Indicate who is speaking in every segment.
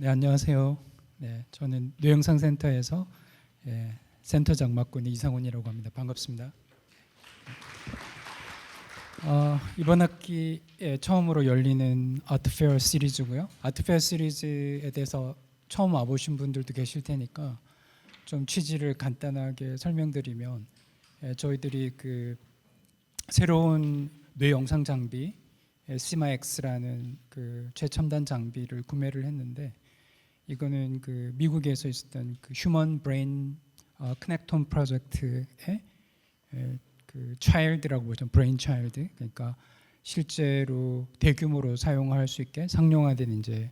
Speaker 1: 네, 안녕하세요. 네, 저는 뇌영상센터에서 센터장 맡고 있는 이상훈이라고 합니다. 반갑습니다. 이번 학기에 처음으로 열리는 아트페어 시리즈고요. 아트페어 시리즈에 대해서 처음 와보신 분들도 계실 테니까 좀 취지를 간단하게 설명드리면, 저희들이 그 새로운 뇌영상 장비 시마X라는 그 최첨단 장비를 구매를 했는데, 이거는 그 미국에서 있었던 그 휴먼 브레인 커넥톤 프로젝트의 그 차일드라고 보죠. 브레인 차일드. 그러니까 실제로 대규모로 사용할 수 있게 상용화된 이제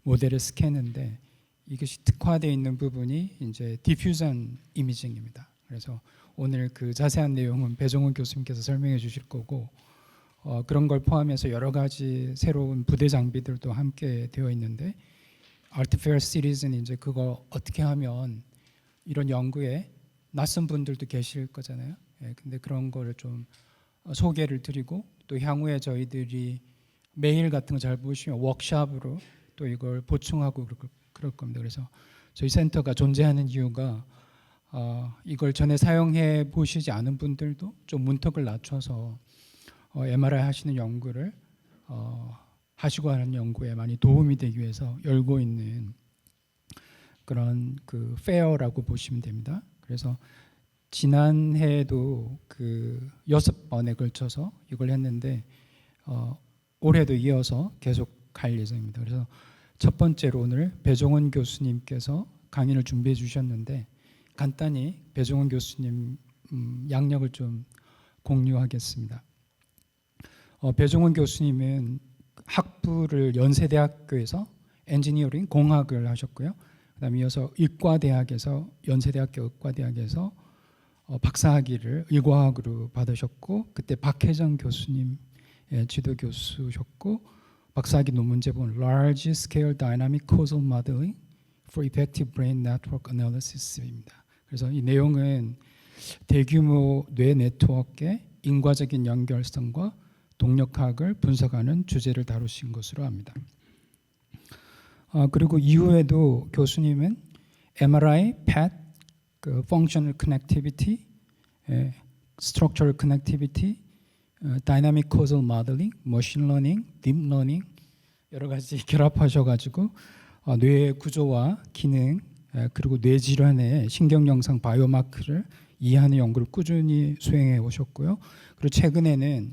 Speaker 1: 모델을 스캔했는데, 이것이 특화되어 있는 부분이 이제 디퓨전 이미징입니다. 그래서 오늘 그 자세한 내용은 배종훈 교수님께서 설명해 주실 거고, 그런 걸 포함해서 여러 가지 새로운 부대 장비들도 함께 되어 있는데, 아트페어 시리즈는 이제 그거 어떻게 하면 이런 연구에 낯선 분들도 계실 거잖아요. 근데 그런 거를 좀 소개를 드리고, 또 향후에 저희들이 메일 같은 거 잘 보시면 워크숍으로 또 이걸 보충하고 그럴 겁니다. 그래서 저희 센터가 존재하는 이유가 이걸 전에 사용해 보시지 않은 분들도 좀 문턱을 낮춰서 MRI 하시는 연구를 하시고 하는 연구에 많이 도움이 되기 위해서 열고 있는 그런 그 페어라고 보시면 됩니다. 그래서 지난해에도 그 6번에 걸쳐서 이걸 했는데, 올해도 이어서 계속 갈 예정입니다. 그래서 첫 번째로 오늘 배종훈 교수님께서 강의를 준비해 주셨는데, 간단히 배종훈 교수님 양력을 좀 공유하겠습니다. 배종훈 교수님은 학부를 연세대학교에서 엔지니어링 공학을 하셨고요. 그다음에 이어서 의과대학에서 연세대학교 의과대학에서 박사학위를 의과학으로 받으셨고, 그때 박혜정 교수님 지도 교수셨고, 박사학위 논문 제목은 Large Scale Dynamic Causal Modeling for Effective Brain Network Analysis입니다. 그래서 이 내용은 대규모 뇌 네트워크의 인과적인 연결성과 동력학을 분석하는 주제를 다루신 것으로 압니다. 그리고 이후에도 교수님은 MRI, PET, 그 Functional Connectivity, Structural Connectivity, Dynamic Causal Modeling, Machine Learning, Deep Learning 여러 가지 결합하셔가지고 뇌의 구조와 기능, 그리고 뇌 질환의 신경 영상 바이오마크를 이해하는 연구를 꾸준히 수행해 오셨고요. 그리고 최근에는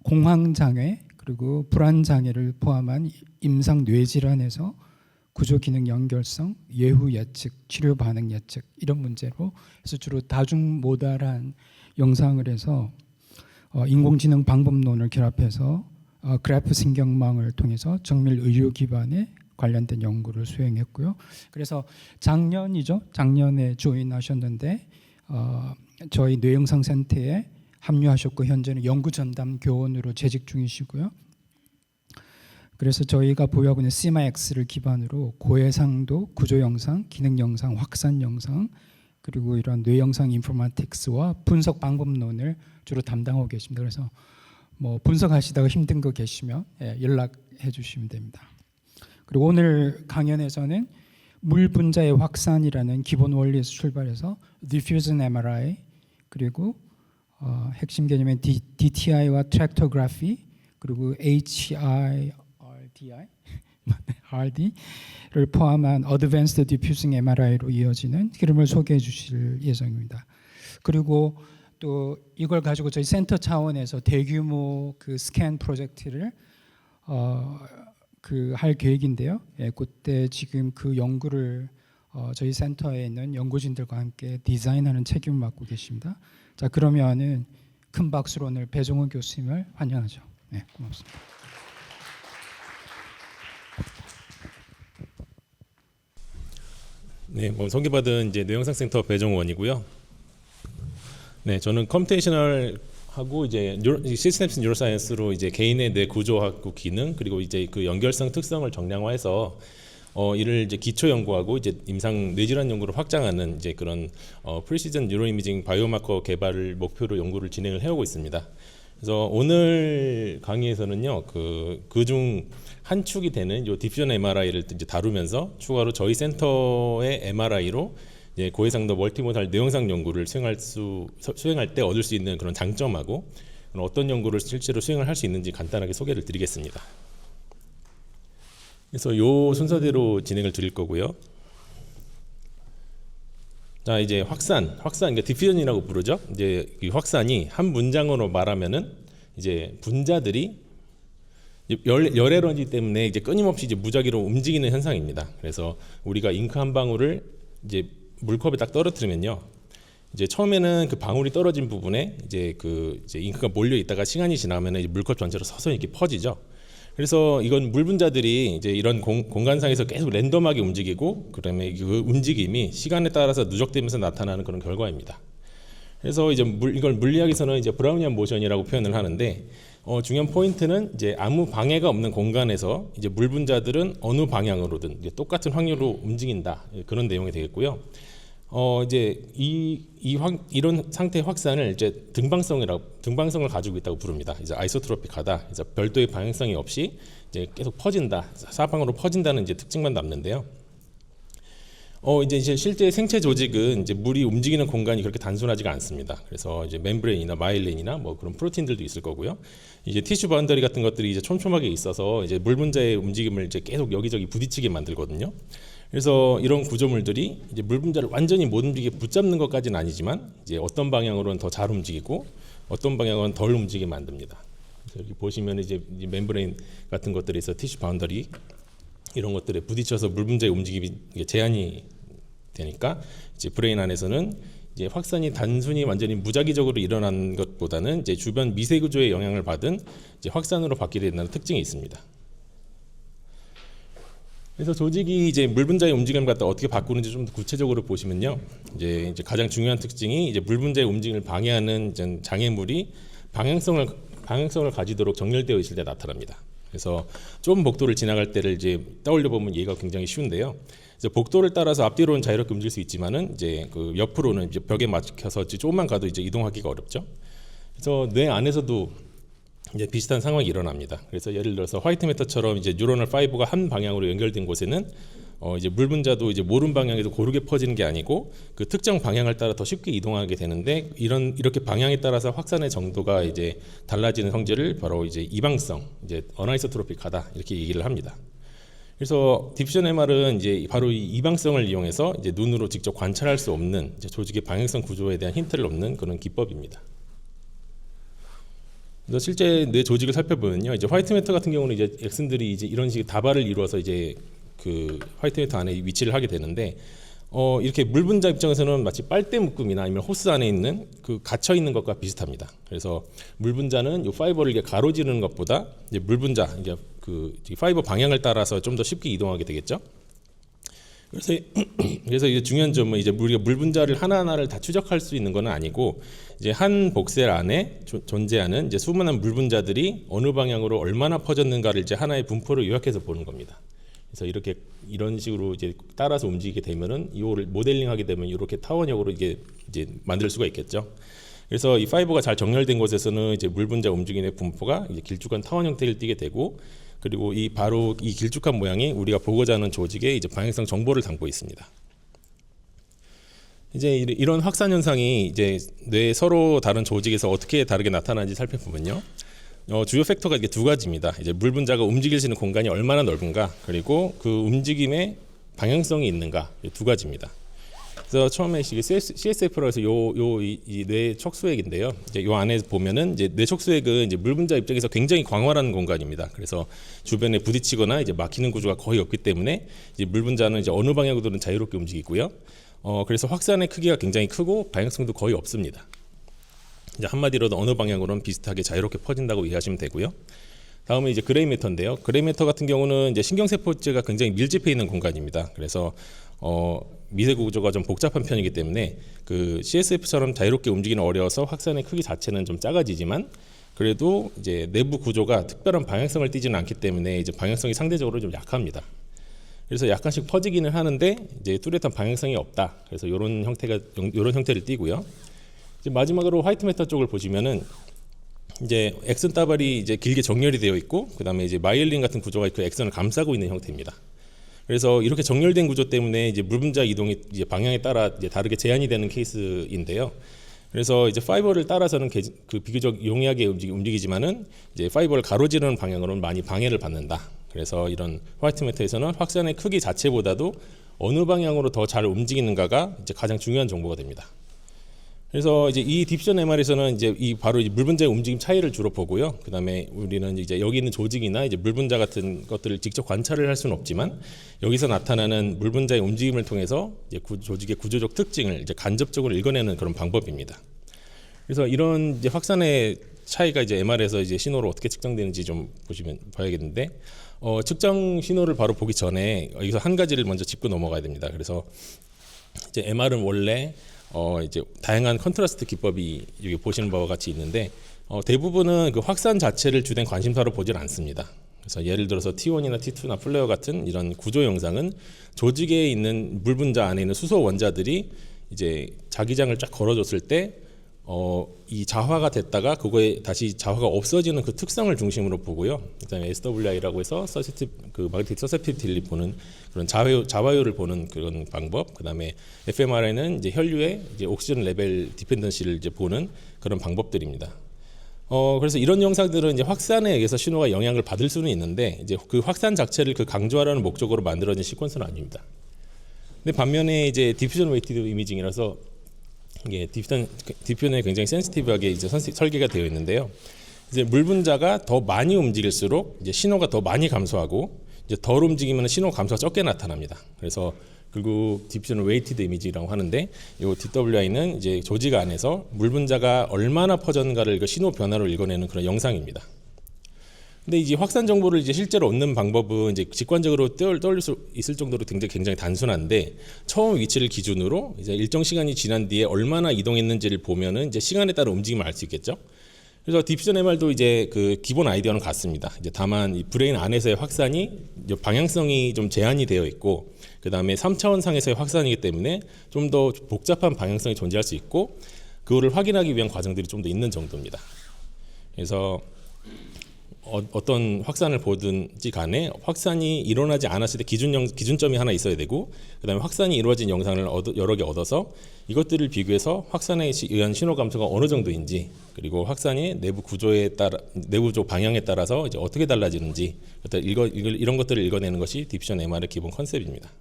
Speaker 1: 공황장애 그리고 불안장애를 포함한 임상 뇌질환에서 구조기능 연결성, 예후 예측, 치료 반응 예측 이런 문제로 해서 주로 다중모달한 영상을 해서 인공지능 방법론을 결합해서 그래프 신경망을 통해서 정밀 의료 기반의 관련된 연구를 수행했고요. 그래서 작년에 조인하셨는데 저희 뇌영상센터에 합류하셨고, 현재는 연구전담 교원으로 재직 중이시고요. 그래서 저희가 보유하고 있는 시마X를 기반으로 고해상도 구조영상, 기능영상, 확산영상, 그리고 이런 뇌영상 인포마틱스와 분석 방법론을 주로 담당하고 계십니다. 그래서 뭐 분석하시다가 힘든 거 계시면 연락해 주시면 됩니다. 그리고 오늘 강연에서는 물 분자의 확산이라는 기본 원리에서 출발해서 Diffusion MRI, 그리고 핵심 개념의 DTI와 트랙토그래피, 그리고 RD를 포함한 Advanced Diffusing MRI로 이어지는 흐름을 소개해 주실 예정입니다. 그리고 또 이걸 가지고 저희 센터 차원에서 대규모 그 스캔 프로젝트를 할 계획인데요. 그때 지금 그 연구를 저희 센터에 있는 연구진들과 함께 디자인하는 책임을 맡고 계십니다. 자, 그러면은 큰 박수로 오늘 배종훈 교수님을 환영하죠. 네, 고맙습니다.
Speaker 2: 네, 소개받은 이제 뇌영상센터 배종원이고요. 네, 저는 컴퓨테이셔널 하고 이제 시스템스 뉴로사이언스로 이제 개인의 뇌 구조하고 기능, 그리고 이제 그 연결성 특성을 정량화해서 이를 이제 기초 연구하고 이제 임상 뇌질환 연구를 확장하는 이제 그런 프리시전 뉴로이미징 바이오마커 개발을 목표로 연구를 진행을 해오고 있습니다. 그래서 오늘 강의에서는요, 그중 한 축이 되는 요 디퓨전 MRI를 이제 다루면서 추가로 저희 센터의 MRI로 이제 고해상도 멀티모달 뇌영상 연구를 수행할 때 얻을 수 있는 그런 장점하고 어떤 연구를 실제로 수행을 할 수 있는지 간단하게 소개를 드리겠습니다. 그래서 요 순서대로 진행을 드릴 거고요. 자, 이제 확산, 그러니까 디퓨전이라고 부르죠. 이제 이 확산이 한 문장으로 말하면은 이제 분자들이 열 에너지 때문에 이제 끊임없이 이제 무작위로 움직이는 현상입니다. 그래서 우리가 잉크 한 방울을 이제 물컵에 딱 떨어뜨리면요, 이제 처음에는 그 방울이 떨어진 부분에 이제 이제 잉크가 몰려 있다가 시간이 지나면은 이제 물컵 전체로 서서히 이렇게 퍼지죠. 그래서 이건 물 분자들이 이제 이런 공간상에서 계속 랜덤하게 움직이고, 그다음에 그 움직임이 시간에 따라서 누적되면서 나타나는 그런 결과입니다. 그래서 이제 이걸 물리학에서는 이제 브라우니안 모션이라고 표현을 하는데, 중요한 포인트는 이제 아무 방해가 없는 공간에서 이제 물 분자들은 어느 방향으로든 이제 똑같은 확률로 움직인다, 그런 내용이 되겠고요. 이제 이런 상태의 확산을 이제 등방성을 가지고 있다고 부릅니다. 이제 아이소트로픽하다, 이제 별도의 방향성이 없이 이제 계속 퍼진다, 사방으로 퍼진다는 이제 특징만 남는데요. 이제 실제 생체 조직은 이제 물이 움직이는 공간이 그렇게 단순하지가 않습니다. 그래서 이제 멤브레인이나 마일린이나 뭐 그런 프로틴들도 있을 거고요. 이제 티슈 바운더리 같은 것들이 이제 촘촘하게 있어서 이제 물 분자의 움직임을 이제 계속 여기저기 부딪히게 만들거든요. 그래서 이런 구조물들이 이제 물 분자를 완전히 못 움직이게 붙잡는 것까지는 아니지만, 이제 어떤 방향으로는 더 잘 움직이고 어떤 방향은 덜 움직이게 만듭니다. 그래서 여기 보시면 이제 멤브레인 같은 것들에서 티슈 바운더리 이런 것들에 부딪혀서 물 분자의 움직임이 제한이 되니까, 이제 브레인 안에서는 이제 확산이 단순히 완전히 무작위적으로 일어난 것보다는 이제 주변 미세 구조의 영향을 받은 이제 확산으로 바뀌게 된다는 특징이 있습니다. 그래서 조직이 이제 물 분자의 움직임을 갖다 어떻게 바꾸는지 좀 더 구체적으로 보시면요, 이제 가장 중요한 특징이 이제 물 분자의 움직임을 방해하는 장애물이 방향성을 가지도록 정렬되어 있을 때 나타납니다. 그래서 좁은 복도를 지나갈 때를 이제 떠올려 보면 이해가 굉장히 쉬운데요. 이제 복도를 따라서 앞뒤로는 자유롭게 움직일 수 있지만은 이제 그 옆으로는 이제 벽에 막혀서 조금만 가도 이제 이동하기가 어렵죠. 그래서 뇌 안에서도 이제 비슷한 상황이 일어납니다. 그래서 예를 들어서 화이트 매터처럼 이제 뉴로널 파이버가 한 방향으로 연결된 곳에는 이제 물 분자도 이제 모른 방향에서 고르게 퍼지는 게 아니고 그 특정 방향을 따라 더 쉽게 이동하게 되는데, 이렇게 방향에 따라서 확산의 정도가 이제 달라지는 성질을 바로 이제 이방성, 이제 어나이소트로픽하다, 이렇게 얘기를 합니다. 그래서 디퓨전 MR은 이제 바로 이 이방성을 이용해서 이제 눈으로 직접 관찰할 수 없는 이제 조직의 방향성 구조에 대한 힌트를 얻는 그런 기법입니다. 그래서 실제 뇌 조직을 살펴보면요, 이제 화이트 매터 같은 경우는 이제 엑슨들이 이제 이런 식의 다발을 이루어서 이제 그 화이트 매터 안에 위치를 하게 되는데, 이렇게 물 분자 입장에서는 마치 빨대 묶음이나 아니면 호스 안에 있는 그 갇혀 있는 것과 비슷합니다. 그래서 물 분자는 이 파이버를 이렇게 가로지르는 것보다 이제 물 분자, 이제 그 파이버 방향을 따라서 좀 더 쉽게 이동하게 되겠죠. 그래서 이제 중요한 점은 이제 우리가 물 분자를 하나하나를 다 추적할 수 있는 건 아니고, 이제 한 복셀 안에 존재하는 이제 수많은 물 분자들이 어느 방향으로 얼마나 퍼졌는가를 이제 하나의 분포로 요약해서 보는 겁니다. 그래서 이런 식으로 이제 따라서 움직이게 되면은 이거를 모델링하게 되면 이렇게 타원형으로 이제 만들 수가 있겠죠. 그래서 이 파이버가 잘 정렬된 곳에서는 이제 물 분자 움직임의 분포가 이제 길쭉한 타원 형태를 띠게 되고, 그리고 바로 이 길쭉한 모양이 우리가 보고자 하는 조직의 이제 방향성 정보를 담고 있습니다. 이제 이런 확산 현상이 이제 뇌 서로 다른 조직에서 어떻게 다르게 나타나는지 살펴보면요, 주요 팩터가 이게 두 가지입니다. 이제 물 분자가 움직일 수 있는 공간이 얼마나 넓은가, 그리고 그 움직임의 방향성이 있는가, 이 두 가지입니다. 그래서 처음에 CSF라고 해서 이 뇌 척수액인데요. 이제 요 안에 보면은 이제 뇌 척수액은 이제 물 분자 입장에서 굉장히 광활한 공간입니다. 그래서 주변에 부딪히거나 이제 막히는 구조가 거의 없기 때문에 이제 물 분자는 이제 어느 방향으로든 자유롭게 움직이고요. 그래서 확산의 크기가 굉장히 크고 방향성도 거의 없습니다. 이제 한마디로도 어느 방향으로는 비슷하게 자유롭게 퍼진다고 이해하시면 되고요. 다음은 이제 그레이 매터인데요. 그레이 매터 같은 경우는 이제 신경세포체가 굉장히 밀집해 있는 공간입니다. 그래서 미세 구조가 좀 복잡한 편이기 때문에 그 CSF처럼 자유롭게 움직이는 어려워서 확산의 크기 자체는 좀 작아지지만, 그래도 이제 내부 구조가 특별한 방향성을 띠지는 않기 때문에 이제 방향성이 상대적으로 좀 약합니다. 그래서 약간씩 퍼지기는 하는데 이제 뚜렷한 방향성이 없다. 그래서 이런 형태를 띠고요. 이제 마지막으로 화이트 매터 쪽을 보시면은 이제 액선 따발이 이제 길게 정렬이 되어 있고 그다음에 이제 마이엘린 같은 구조가 그 액선을 감싸고 있는 형태입니다. 그래서 이렇게 정렬된 구조 때문에 이제 물 분자 이동이 이제 방향에 따라 이제 다르게 제한이 되는 케이스인데요. 그래서 이제 파이버를 따라서는 그 비교적 용이하게 움직이지만은 이제 파이버를 가로지르는 방향으로는 많이 방해를 받는다. 그래서 이런 화이트 매터에서는 확산의 크기 자체보다도 어느 방향으로 더 잘 움직이는가가 이제 가장 중요한 정보가 됩니다. 그래서 이제 이 딥션 MR에서는 이제 이 바로 물 분자의 움직임 차이를 주로 보고요. 그다음에 우리는 이제 여기 있는 조직이나 이제 물 분자 같은 것들을 직접 관찰을 할 수는 없지만 여기서 나타나는 물 분자의 움직임을 통해서 이제 조직의 구조적 특징을 이제 간접적으로 읽어내는 그런 방법입니다. 그래서 이런 이제 확산의 차이가 이제 MR에서 이제 신호로 어떻게 측정되는지 좀 봐야겠는데 측정 신호를 바로 보기 전에 여기서 한 가지를 먼저 짚고 넘어가야 됩니다. 그래서 이제 MR은 원래 이제 다양한 컨트라스트 기법이 여기 보시는 바와 같이 있는데 대부분은 그 확산 자체를 주된 관심사로 보질 않습니다. 그래서 예를 들어서 T1이나 T2나 플레어 같은 이런 구조 영상은 조직에 있는 물 분자 안에 있는 수소 원자들이 이제 자기장을 쫙 걸어줬을 때 이 자화가 됐다가 그거에 다시 자화가 없어지는 그 특성을 중심으로 보고요. 그다음에 SWI라고 해서 그 마그네틱 서셉티빌리티를 보는 그런 자화율을 보는 그런 방법. 그다음에 fMRI는 이제 혈류의 이제 옥시전 레벨 디펜던시를 이제 보는 그런 방법들입니다. 그래서 이런 영상들은 이제 확산에 의해서 신호가 영향을 받을 수는 있는데 이제 그 확산 자체를 그 강조하라는 목적으로 만들어진 시퀀스는 아닙니다. 근데 반면에 이제 디퓨전 웨이티드 이미징이라서 이게 디퓨전에 굉장히 센시티브하게 이제 설계가 되어 있는데요. 이제 물 분자가 더 많이 움직일수록 이제 신호가 더 많이 감소하고 이제 덜 움직이면 신호 감소가 적게 나타납니다. 그래서 결국 디퓨전 웨이티드 이미지라고 하는데 이 DWI는 이제 조직 안에서 물 분자가 얼마나 퍼졌는가를 그 신호 변화로 읽어내는 그런 영상입니다. 근데 이제 확산 정보를 이제 실제로 얻는 방법은 이제 직관적으로 떠올릴 수 있을 정도로 굉장히 단순한데 처음 위치를 기준으로 이제 일정 시간이 지난 뒤에 얼마나 이동했는지를 보면은 이제 시간에 따라 움직임을 알 수 있겠죠. 그래서 디퓨전 MR도 이제 그 기본 아이디어는 같습니다. 이제 다만 이 브레인 안에서의 확산이 방향성이 좀 제한이 되어 있고 그 다음에 3차원상에서의 확산이기 때문에 좀 더 복잡한 방향성이 존재할 수 있고 그거를 확인하기 위한 과정들이 좀 더 있는 정도입니다. 그래서 어떤 확산을 보든지 간에 확산이 일어나지 않았을 때 기준점이 하나 있어야 되고 그다음에 확산이 이루어진 영상을 여러 개 얻어서 이것들을 비교해서 확산에 의한 신호 감소가 어느 정도인지 그리고 확산이 내부 구조에 따라 내부적 방향에 따라서 이제 어떻게 달라지는지 이런 것들을 읽어내는 것이 디퓨전 MR의 기본 컨셉입니다.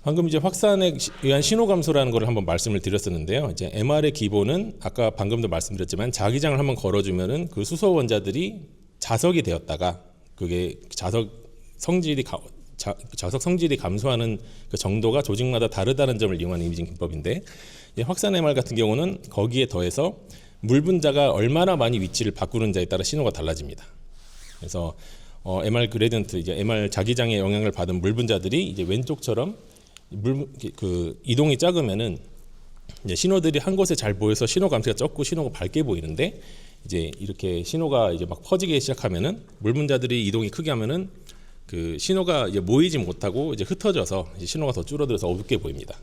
Speaker 2: 방금 이제 확산에 의한 신호 감소라는 걸 한번 말씀을 드렸었는데요. 이제 MR의 기본은 아까 방금도 말씀드렸지만 자기장을 한번 걸어주면은 그 수소 원자들이 자석이 되었다가 그게 자석 성질이 감소하는 그 정도가 조직마다 다르다는 점을 이용한 이미징 기법인데 확산 MR 같은 경우는 거기에 더해서 물 분자가 얼마나 많이 위치를 바꾸는지에 따라 신호가 달라집니다. 그래서 MR 그레디언트 이제 MR 자기장의 영향을 받은 물 분자들이 이제 왼쪽처럼 그 이동이 작으면은 이제 신호들이 한 곳에 잘 보여서 신호 감지가 적고 신호가 밝게 보이는데 이제 이렇게 신호가 이제 막 퍼지기 시작하면은 물 분자들이 이동이 크게 하면은 그 신호가 이제 모이지 못하고 이제 흩어져서 이제 신호가 더 줄어들어서 어둡게 보입니다.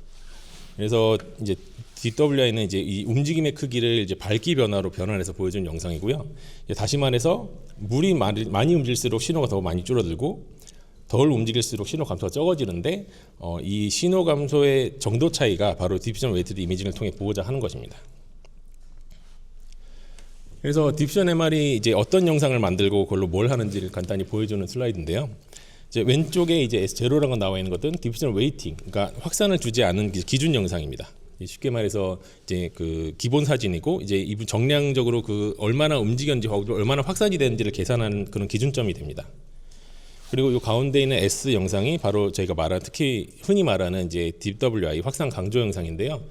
Speaker 2: 그래서 이제 DWI는 이제 이 움직임의 크기를 이제 밝기 변화로 변환해서 보여준 영상이고요. 다시 말해서 물이 많이 움직일수록 신호가 더 많이 줄어들고 덜 움직일수록 신호 감소가 적어지는데 이 신호 감소의 정도 차이가 바로 디퓨전 웨이티드 이미징을 통해 보고자 하는 것입니다. 그래서 디퓨전 MR이 이제 어떤 영상을 만들고 그걸로 뭘 하는지를 간단히 보여주는 슬라이드인데요. 이제 왼쪽에 이제 S0라고 나와 있는 것은 디퓨전 웨이팅, 그러니까 확산을 주지 않은 기준 영상입니다. 쉽게 말해서 이제 그 기본 사진이고 이제 이 정량적으로 그 얼마나 움직였는지 얼마나 확산이 되는지를 계산하는 그런 기준점이 됩니다. 그리고 이 가운데 있는 S 영상이 바로 저희가 특히 흔히 말하는 이제 DWI 확산 강조 영상인데요.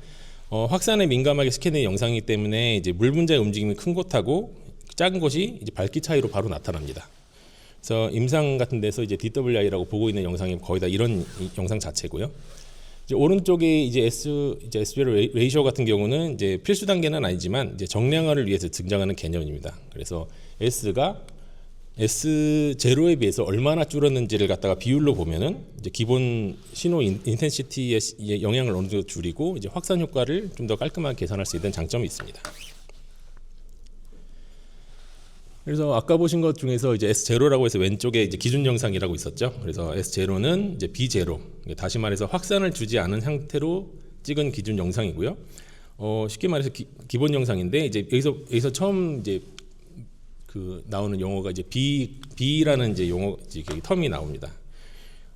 Speaker 2: 확산에 민감하게 스캔된 영상이기 때문에 이제 물 분자의 움직임이 큰 곳하고 작은 곳이 이제 밝기 차이로 바로 나타납니다. 그래서 임상 같은 데서 이제 DWI라고 보고 있는 영상이 거의 다 이런 영상 자체고요. 이제 오른쪽에 이제 SBL 레이쇼 같은 경우는 이제 필수 단계는 아니지만 이제 정량화를 위해서 등장하는 개념입니다. 그래서 S가 S0에 비해서 얼마나 줄었는지를 갖다가 비율로 보면은 이제 기본 신호 인텐시티의 영향을 어느 정도 줄이고 이제 확산 효과를 좀 더 깔끔하게 계산할 수 있는 장점이 있습니다. 그래서 아까 보신 것 중에서 이제 S0라고 해서 왼쪽에 이제 기준 영상이라고 있었죠. 그래서 S0는 이제 B0, 다시 말해서 확산을 주지 않은 상태로 찍은 기준 영상이고요. 쉽게 말해서 기본 영상인데 이제 여기서 처음 이제 그 나오는 용어가 이제 B라는 이제 용어 이제 텀이 나옵니다.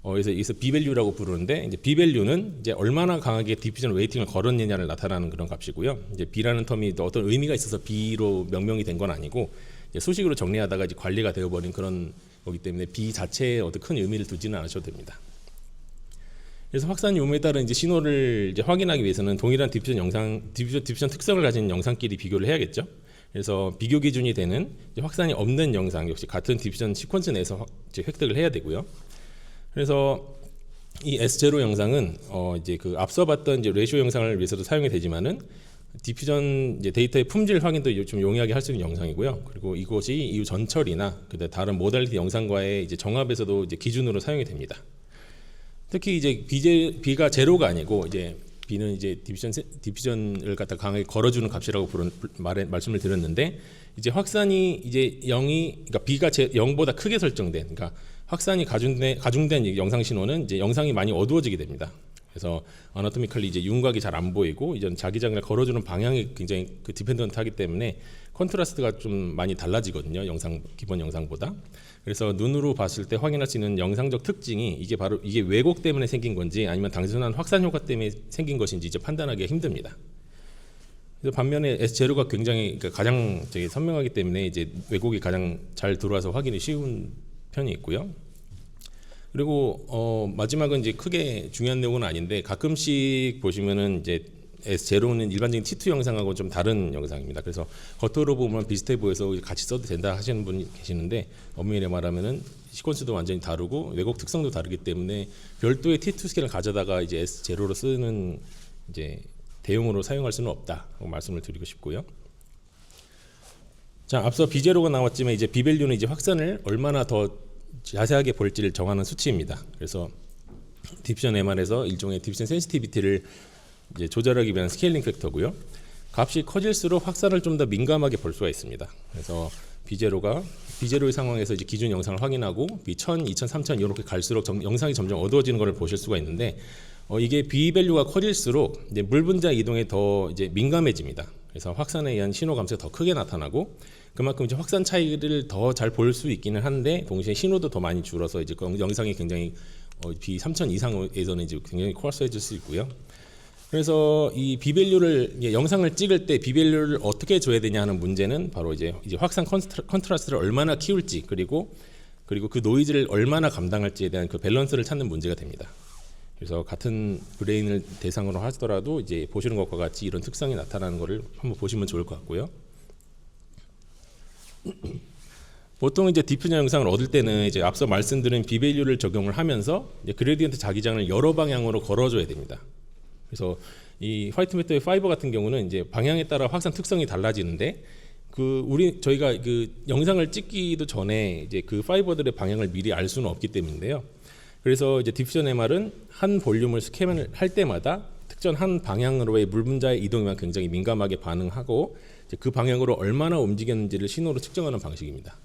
Speaker 2: 그래서 여기서 B-value라고 부르는데 이제 B-value는 이제 얼마나 강하게 디퓨전 웨이팅을 걸었느냐를 나타나는 그런 값이고요. 이제 B라는 텀이 또 어떤 의미가 있어서 B로 명명이 된 건 아니고 이제 수식으로 정리하다가 이제 관리가 되어버린 그런 거기 때문에 B 자체에 어떤 큰 의미를 두지는 않으셔도 됩니다. 그래서 확산 유무에 따른 이제 신호를 이제 확인하기 위해서는 동일한 디퓨전 특성을 가진 영상끼리 비교를 해야겠죠. 그래서 비교 기준이 되는 이제 확산이 없는 영상 역시 같은 디퓨전 시퀀스 내에서 이제 획득을 해야 되고요. 그래서 이 S0 영상은 이제 그 앞서 봤던 이제 레이쇼 영상을 위해서도 사용이 되지만은 디퓨전 이제 데이터의 품질 확인도 좀 용이하게 할 수 있는 영상이고요. 그리고 이것이 이후 전처리나 다른 모달리티 영상과의 이제 정합에서도 이제 기준으로 사용이 됩니다. 특히 이제 B가 제로가 아니고 이제 B는 이제 디퓨전을 갖다 강하게 걸어주는 값이라고 말씀을 드렸는데 이제 확산이 이제 0이 그러니까 B가 0보다 크게 설정된 그러니까 확산이 가중된 영상 신호는 이제 영상이 많이 어두워지게 됩니다. 그래서 아나토미컬리 이제 윤곽이 잘 안 보이고 이전 자기장을 걸어주는 방향이 굉장히 그 디펜던트하기 때문에 컨트라스트가 좀 많이 달라지거든요. 기본 영상보다. 그래서 눈으로 봤을 때 확인할 수 있는 영상적 특징이 이게 바로 이게 왜곡 때문에 생긴 건지 아니면 단순한 확산 효과 때문에 생긴 것인지 이제 판단하기가 힘듭니다. 그래서 반면에 S0가 굉장히 그러니까 가장 선명하기 때문에 이제 왜곡이 가장 잘 들어와서 확인이 쉬운 편이 있고요. 그리고 마지막은 이제 크게 중요한 내용은 아닌데 가끔씩 보시면은 이제 S0는 일반적인 T2 영상하고 좀 다른 영상입니다. 그래서 겉으로 보면 비슷해 보여서 같이 써도 된다 하시는 분이 계시는데 엄밀히 말하면은 시퀀스도 완전히 다르고 왜곡 특성도 다르기 때문에 별도의 T2 스캔을 가져다가 이제 S0로 쓰는 이제 대용으로 사용할 수는 없다고 말씀을 드리고 싶고요. 자, 앞서 B0가 나왔지만 이제 B-value는 이제 확산을 얼마나 더 자세하게 볼지를 정하는 수치입니다. 그래서 디퓨전 MR에서 일종의 디퓨전 센시티비티를 이제 조절하기 위한 스케일링 팩터고요. 값이 커질수록 확산을 좀 더 민감하게 볼 수가 있습니다. 그래서 B0의 상황에서 이제 기준 영상을 확인하고 B1000, 2000, 3000 이렇게 갈수록 영상이 점점 어두워지는 것을 보실 수가 있는데 이게 B-value가 커질수록 이제 물 분자 이동에 더 이제 민감해집니다. 그래서 확산에 의한 신호 감소가 더 크게 나타나고 그만큼 이제 확산 차이를 더 잘 볼 수 있기는 한데 동시에 신호도 더 많이 줄어서 이제 영상이 굉장히 B3000 이상에서는 이제 굉장히 코arse해질 수 있고요. 그래서 이 B-value를 영상을 찍을 때 B-value를 어떻게 줘야 되냐 하는 문제는 바로 이제 확산 컨트라스트를 얼마나 키울지 그리고 그 노이즈를 얼마나 감당할지에 대한 그 밸런스를 찾는 문제가 됩니다. 그래서 같은 브레인을 대상으로 하더라도 이제 보시는 것과 같이 이런 특성이 나타나는 것을 한번 보시면 좋을 것 같고요. 보통 이제 디퓨전 영상을 얻을 때는 이제 앞서 말씀드린 B-value를 적용을 하면서 이제 그레디언트 자기장을 여러 방향으로 걸어줘야 됩니다. 그래서 이 화이트 매터의 파이버 같은 경우는 이제 방향에 따라 확산 특성이 달라지는데 저희가 그 영상을 찍기도 전에 이제 그 파이버들의 방향을 미리 알 수는 없기 때문인데요. 그래서 이제 디퓨전 MR은 한 볼륨을 스캔을 할 때마다 특정 한 방향으로의 물 분자의 이동에만 굉장히 민감하게 반응하고 이제 그 방향으로 얼마나 움직였는지를 신호로 측정하는 방식입니다.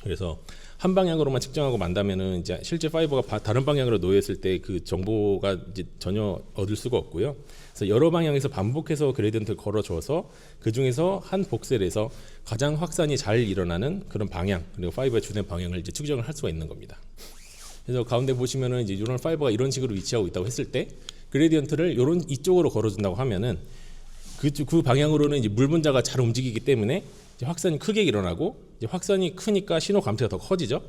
Speaker 2: 그래서 한 방향으로만 측정하고 만다면은 이제 실제 파이버가 다른 방향으로 놓였을 때 그 정보가 이제 전혀 얻을 수가 없고요. 그래서 여러 방향에서 반복해서 그레디언트를 걸어줘서 그 중에서 한 복셀에서 가장 확산이 잘 일어나는 그런 방향 그리고 파이버의 주된 방향을 이제 측정을 할 수가 있는 겁니다. 그래서 가운데 보시면은 이제 이런 파이버가 이런 식으로 위치하고 있다고 했을 때 그레디언트를 이쪽으로 걸어준다고 하면은 그 방향으로는 이제 물 분자가 잘 움직이기 때문에 이제 확산이 크게 일어나고 이제 확산이 크니까 신호 감퇴가 더 커지죠.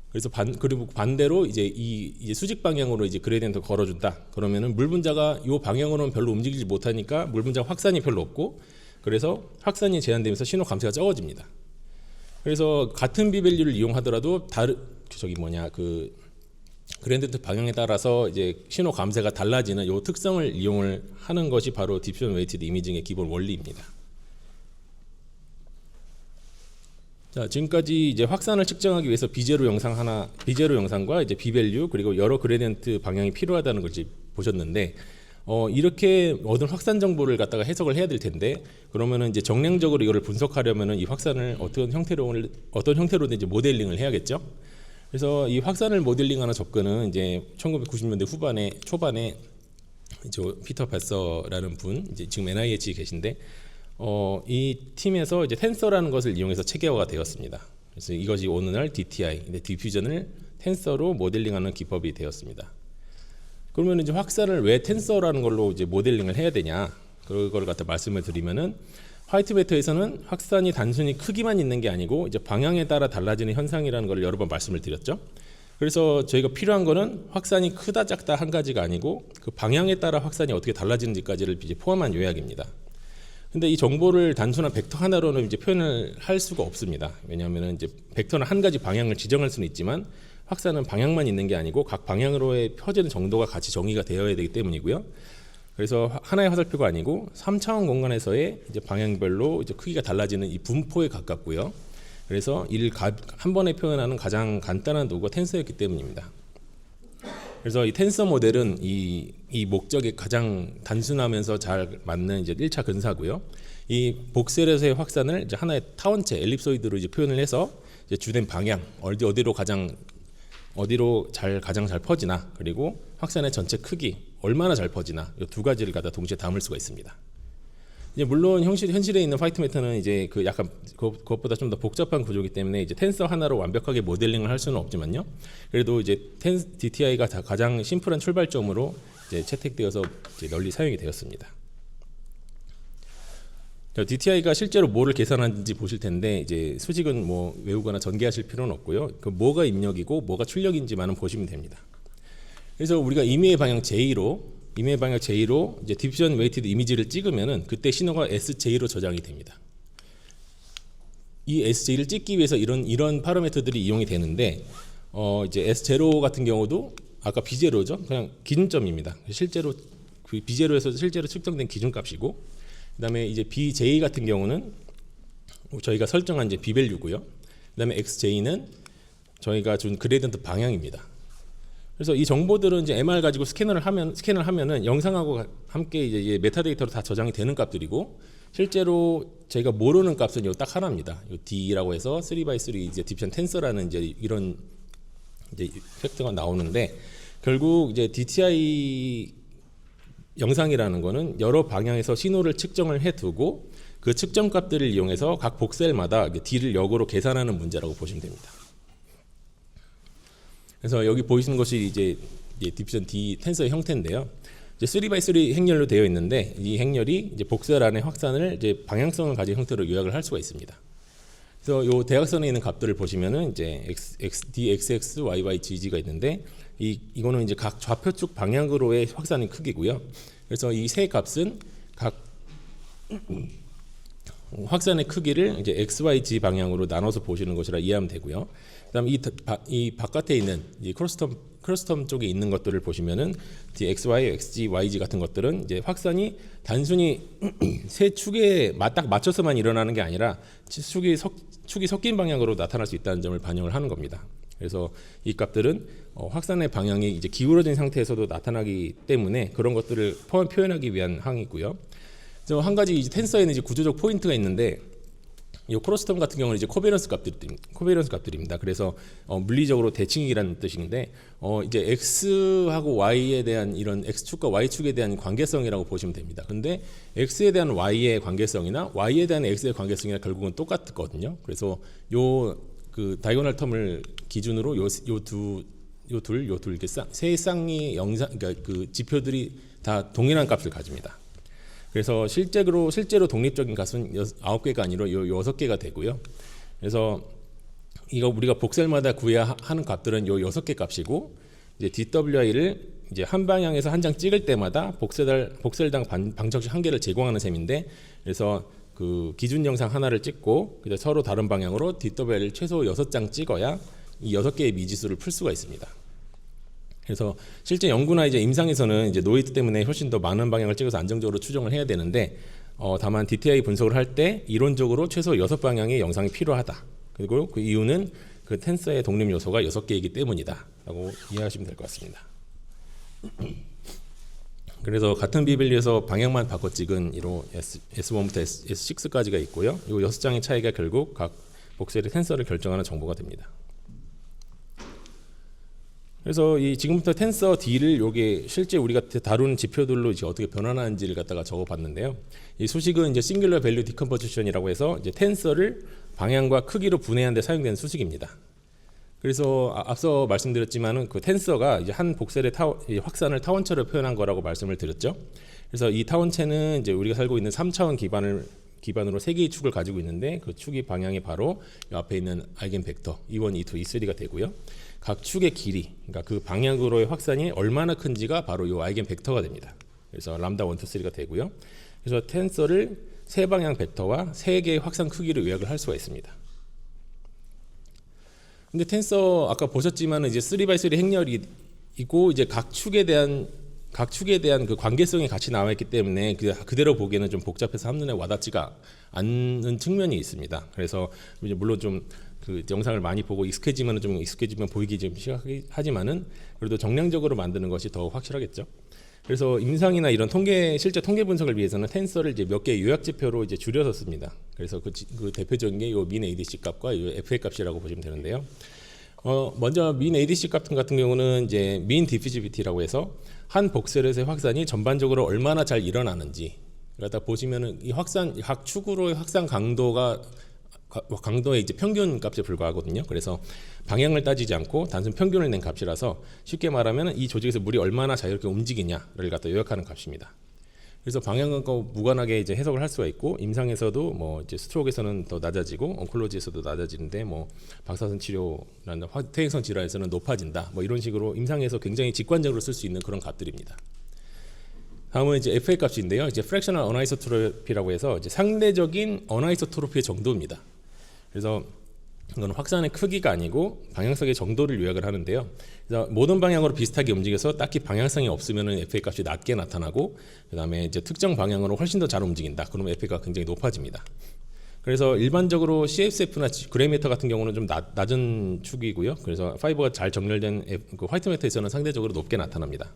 Speaker 2: 그래서 그리고 반대로 이제 이제 수직 방향으로 이제 그레디언트 걸어준다. 그러면은 물 분자가 이 방향으로는 별로 움직이지 못하니까 물 분자 확산이 별로 없고 그래서 확산이 제한되면서 신호 감퇴가 적어집니다. 그래서 같은 B-value를 이용하더라도 그레디언트 방향에 따라서 이제 신호 감쇄가 달라지는 이 특성을 이용을 하는 것이 바로 디퓨전 웨이티드 이미징의 기본 원리입니다. 자, 지금까지 이제 확산을 측정하기 위해서 B0 영상과 이제 B-value 그리고 여러 그레디언트 방향이 필요하다는 걸 이제 보셨는데 이렇게 얻은 확산 정보를 갖다가 해석을 해야 될 텐데 그러면은 이제 정량적으로 이거를 분석하려면은 이 확산을 어떤 형태로든지 모델링을 해야겠죠. 그래서 이 확산을 모델링하는 접근은 이제 1990년대 초반에 저 피터 패서라는 분 이제 지금 NIH에 계신데 이 팀에서 이제 텐서라는 것을 이용해서 체계화가 되었습니다. 그래서 이것이 오늘날 DTI, 디퓨전을 텐서로 모델링하는 기법이 되었습니다. 그러면 이제 확산을 왜 텐서라는 걸로 이제 모델링을 해야 되냐? 그걸 갖다 말씀을 드리면은 화이트 매터에서는 확산이 단순히 크기만 있는 게 아니고 이제 방향에 따라 달라지는 현상이라는 걸 여러 번 말씀을 드렸죠. 그래서 저희가 필요한 거는 확산이 크다 작다 한 가지가 아니고 그 방향에 따라 확산이 어떻게 달라지는지까지를 이제 포함한 요약입니다. 근데 이 정보를 단순한 벡터 하나로는 이제 표현을 할 수가 없습니다. 왜냐하면 이제 벡터는 한 가지 방향을 지정할 수는 있지만 확산은 방향만 있는 게 아니고 각 방향으로의 펴지는 정도가 같이 정의가 되어야 되기 때문이고요. 그래서 하나의 화살표가 아니고 3차원 공간에서의 이제 방향별로 이제 크기가 달라지는 이 분포에 가깝고요. 그래서 이를 한 번에 표현하는 가장 간단한 도구가 텐서였기 때문입니다. 그래서 이 텐서 모델은 이 목적에 가장 단순하면서 잘 맞는 이제 1차 근사고요. 이 복셀에서의 확산을 이제 하나의 타원체 엘립소이드로 이제 표현을 해서 이제 주된 방향 어디로 가장 잘 퍼지나 그리고 확산의 전체 크기 얼마나 잘 퍼지나 이 두 가지를 갖다 동시에 담을 수가 있습니다. 이제 물론 현실에 있는 화이트 매터는 이제 그 약간 그것보다 좀 더 복잡한 구조이기 때문에 이제 텐서 하나로 완벽하게 모델링을 할 수는 없지만요. 그래도 이제 DTI가 가장 심플한 출발점으로 이제 채택되어서 이제 널리 사용이 되었습니다. DTI가 실제로 뭐를 계산하는지 보실 텐데 이제 수직은 뭐 외우거나 전개하실 필요는 없고요. 그 뭐가 입력이고 뭐가 출력인지만은 보시면 됩니다. 그래서 우리가 임의의 방향 J로 이제 디퓨전 웨이티드 이미지를 찍으면은 그때 신호가 SJ로 저장이 됩니다. 이 SJ를 찍기 위해서 이런 파라미터들이 이용이 되는데 이제 S0 같은 경우도 아까 B0죠. 그냥 기준점입니다. 실제로 그 B0에서 실제로 측정된 기준값이고 그다음에 이제 BJ 같은 경우는 저희가 설정한 이제 B밸류고요. 그다음에 XJ는 저희가 준 그레디언트 방향입니다. 그래서 이 정보들은 이제 MR 가지고 스캐너를 하면은 영상하고 함께 이제 메타데이터로 다 저장이 되는 값들이고 실제로 저희가 모르는 값은 요 딱 하나입니다. 요 D라고 해서 3x3 이제 디퓨전 텐서라는 이제 이런 이제 팩터가 나오는데 결국 이제 DTI 영상이라는 거는 여러 방향에서 신호를 측정을 해두고 그 측정 값들을 이용해서 각 복셀마다 D를 역으로 계산하는 문제라고 보시면 됩니다. 그래서 여기 보이시는 것이 이제 디퓨전 D 텐서의 형태인데요. 이제 3x3 행렬로 되어 있는데 이 행렬이 이제 복셀 안의 확산을 이제 방향성을 가진 형태로 요약을 할 수가 있습니다. 그래서 이 대각선에 있는 값들을 보시면은 이제 DXX, YY, GG가 있는데 이거는 이제 각 좌표축 방향으로의 확산의 크기고요. 그래서 이 세 값은 각 확산의 크기를 이제 X, Y, G 방향으로 나눠서 보시는 것이라 이해하면 되고요. 그다음 이 바깥에 있는 이 크로스텀 쪽에 있는 것들을 보시면은 X, Y, XG, YG 같은 것들은 이제 확산이 단순히 세 축에 딱 맞춰서만 일어나는 게 아니라 축이 섞인 방향으로 나타날 수 있다는 점을 반영을 하는 겁니다. 그래서 이 값들은 확산의 방향이 이제 기울어진 상태에서도 나타나기 때문에 그런 것들을 표현하기 위한 항이고요. 그래서 한 가지 이제 텐서에는 이제 구조적 포인트가 있는데 이 크로스텀 같은 경우는 이제 코베런스 값들입니다. 그래서 물리적으로 대칭이라는 뜻인데 이제 x하고 y에 대한 이런 x축과 y축에 대한 관계성이라고 보시면 됩니다. 근데 x에 대한 y의 관계성이나 y에 대한 x의 관계성이나 결국은 똑같거든요. 그래서 요 그 다이고널 텀을 기준으로 요 둘 이렇게 세 쌍의 그러니까 그 지표들이 다 동일한 값을 가집니다. 그래서 실제로 독립적인 값은 9개가 아니라 6개가 되고요. 그래서 이거 우리가 복셀마다 구해야 하는 값들은 요 6개 값이고 이제 DWI를 이제 한 방향에서 한 장 찍을 때마다 복셀당 방정식 한 개를 제공하는 셈인데 그래서 그 기준 영상 하나를 찍고 그래서 서로 다른 방향으로 DWI를 최소 6장 찍어야 이 6개의 미지수를 풀 수가 있습니다. 그래서 실제 연구나 이제 임상에서는 이제 노이즈 때문에 훨씬 더 많은 방향을 찍어서 안정적으로 추정을 해야 되는데 다만 DTI 분석을 할 때 이론적으로 최소 6방향의 영상이 필요하다. 그리고 그 이유는 그 텐서의 독립 요소가 6개이기 때문이다 라고 이해하시면 될 것 같습니다. 그래서 같은 비밸류에서 방향만 바꿔 찍은 이로 S1부터 S6까지가 있고요. 이 6장의 차이가 결국 각 복셀의 텐서를 결정하는 정보가 됩니다. 그래서 이 지금부터 텐서 D를 요게 실제 우리가 다루는 지표들로 이제 어떻게 변환하는지를 갖다가 적어봤는데요. 이 수식은 이제 싱귤러 밸류 디컴포지션이라고 해서 이제 텐서를 방향과 크기로 분해하는 데 사용되는 수식입니다. 그래서 앞서 말씀드렸지만은 그 텐서가 이제 한 복셀의 확산을 타원체로 표현한 거라고 말씀을 드렸죠. 그래서 이 타원체는 이제 우리가 살고 있는 3차원 기반으로 3개의 축을 가지고 있는데 그 축의 방향이 바로 이 앞에 있는 아이겐 벡터 E1, E2, E3가 되고요. 각 축의 길이, 그러니까 그 방향으로의 확산이 얼마나 큰지가 바로 이 아이겐 벡터가 됩니다. 그래서 람다 1, 2, 3가 되고요. 그래서 텐서를 세 방향 벡터와 3개의 확산 크기로 요약을 할 수가 있습니다. 근데 텐서 아까 보셨지만 이제 3x3 행렬이 있고 이제 각 축에 대한 그 관계성이 같이 나와 있기 때문에 그대로 보기에는 좀 복잡해서 한눈에 와닿지가 않는 측면이 있습니다. 그래서 이제 물론 좀 그 영상을 많이 보고 익숙해지면 보이기 좀 하지만은 그래도 정량적으로 만드는 것이 더 확실하겠죠. 그래서 임상이나 이런 실제 통계 분석을 위해서는 텐서를 이제 몇 개의 요약 지표로 이제 줄여서 씁니다. 그래서 그 대표적인 게 요 민 ADC 값과 요 FA 값이라고 보시면 되는데요. 먼저 민 ADC 값 같은 경우는 이제 민 디피지비티라고 해서 한 복셀에서의 확산이 전반적으로 얼마나 잘 일어나는지 갖다 보시면은 이 확산 각 축으로의 확산 강도의 이제 평균 값에 불과하거든요. 그래서 방향을 따지지 않고 단순 평균을 낸 값이라서 쉽게 말하면 이 조직에서 물이 얼마나 자유롭게 움직이냐를 갖다 요약하는 값입니다. 그래서 방향과 무관하게 이제 해석을 할 수가 있고 임상에서도 뭐 이제 스트로크에서는 더 낮아지고 온콜로지에서도 낮아지는데 뭐 방사선 치료나 퇴행성 질환에서는 높아진다. 뭐 이런 식으로 임상에서 굉장히 직관적으로 쓸 수 있는 그런 값들입니다. 다음은 이제 FA 값인데요. 이제 fractional anisotropy라고 해서 이제 상대적인 어나이소트로피의 정도입니다. 그래서 이건 확산의 크기가 아니고 방향성의 정도를 요약을 하는데요. 그래서 모든 방향으로 비슷하게 움직여서 딱히 방향성이 없으면은 FA 값이 낮게 나타나고 그다음에 이제 특정 방향으로 훨씬 더 잘 움직인다. 그러면 FA가 굉장히 높아집니다. 그래서 일반적으로 CSF나 그레이메터 같은 경우는 좀 낮은 축이고요. 그래서 파이버가 잘 정렬된 그 화이트 매터에서는 상대적으로 높게 나타납니다.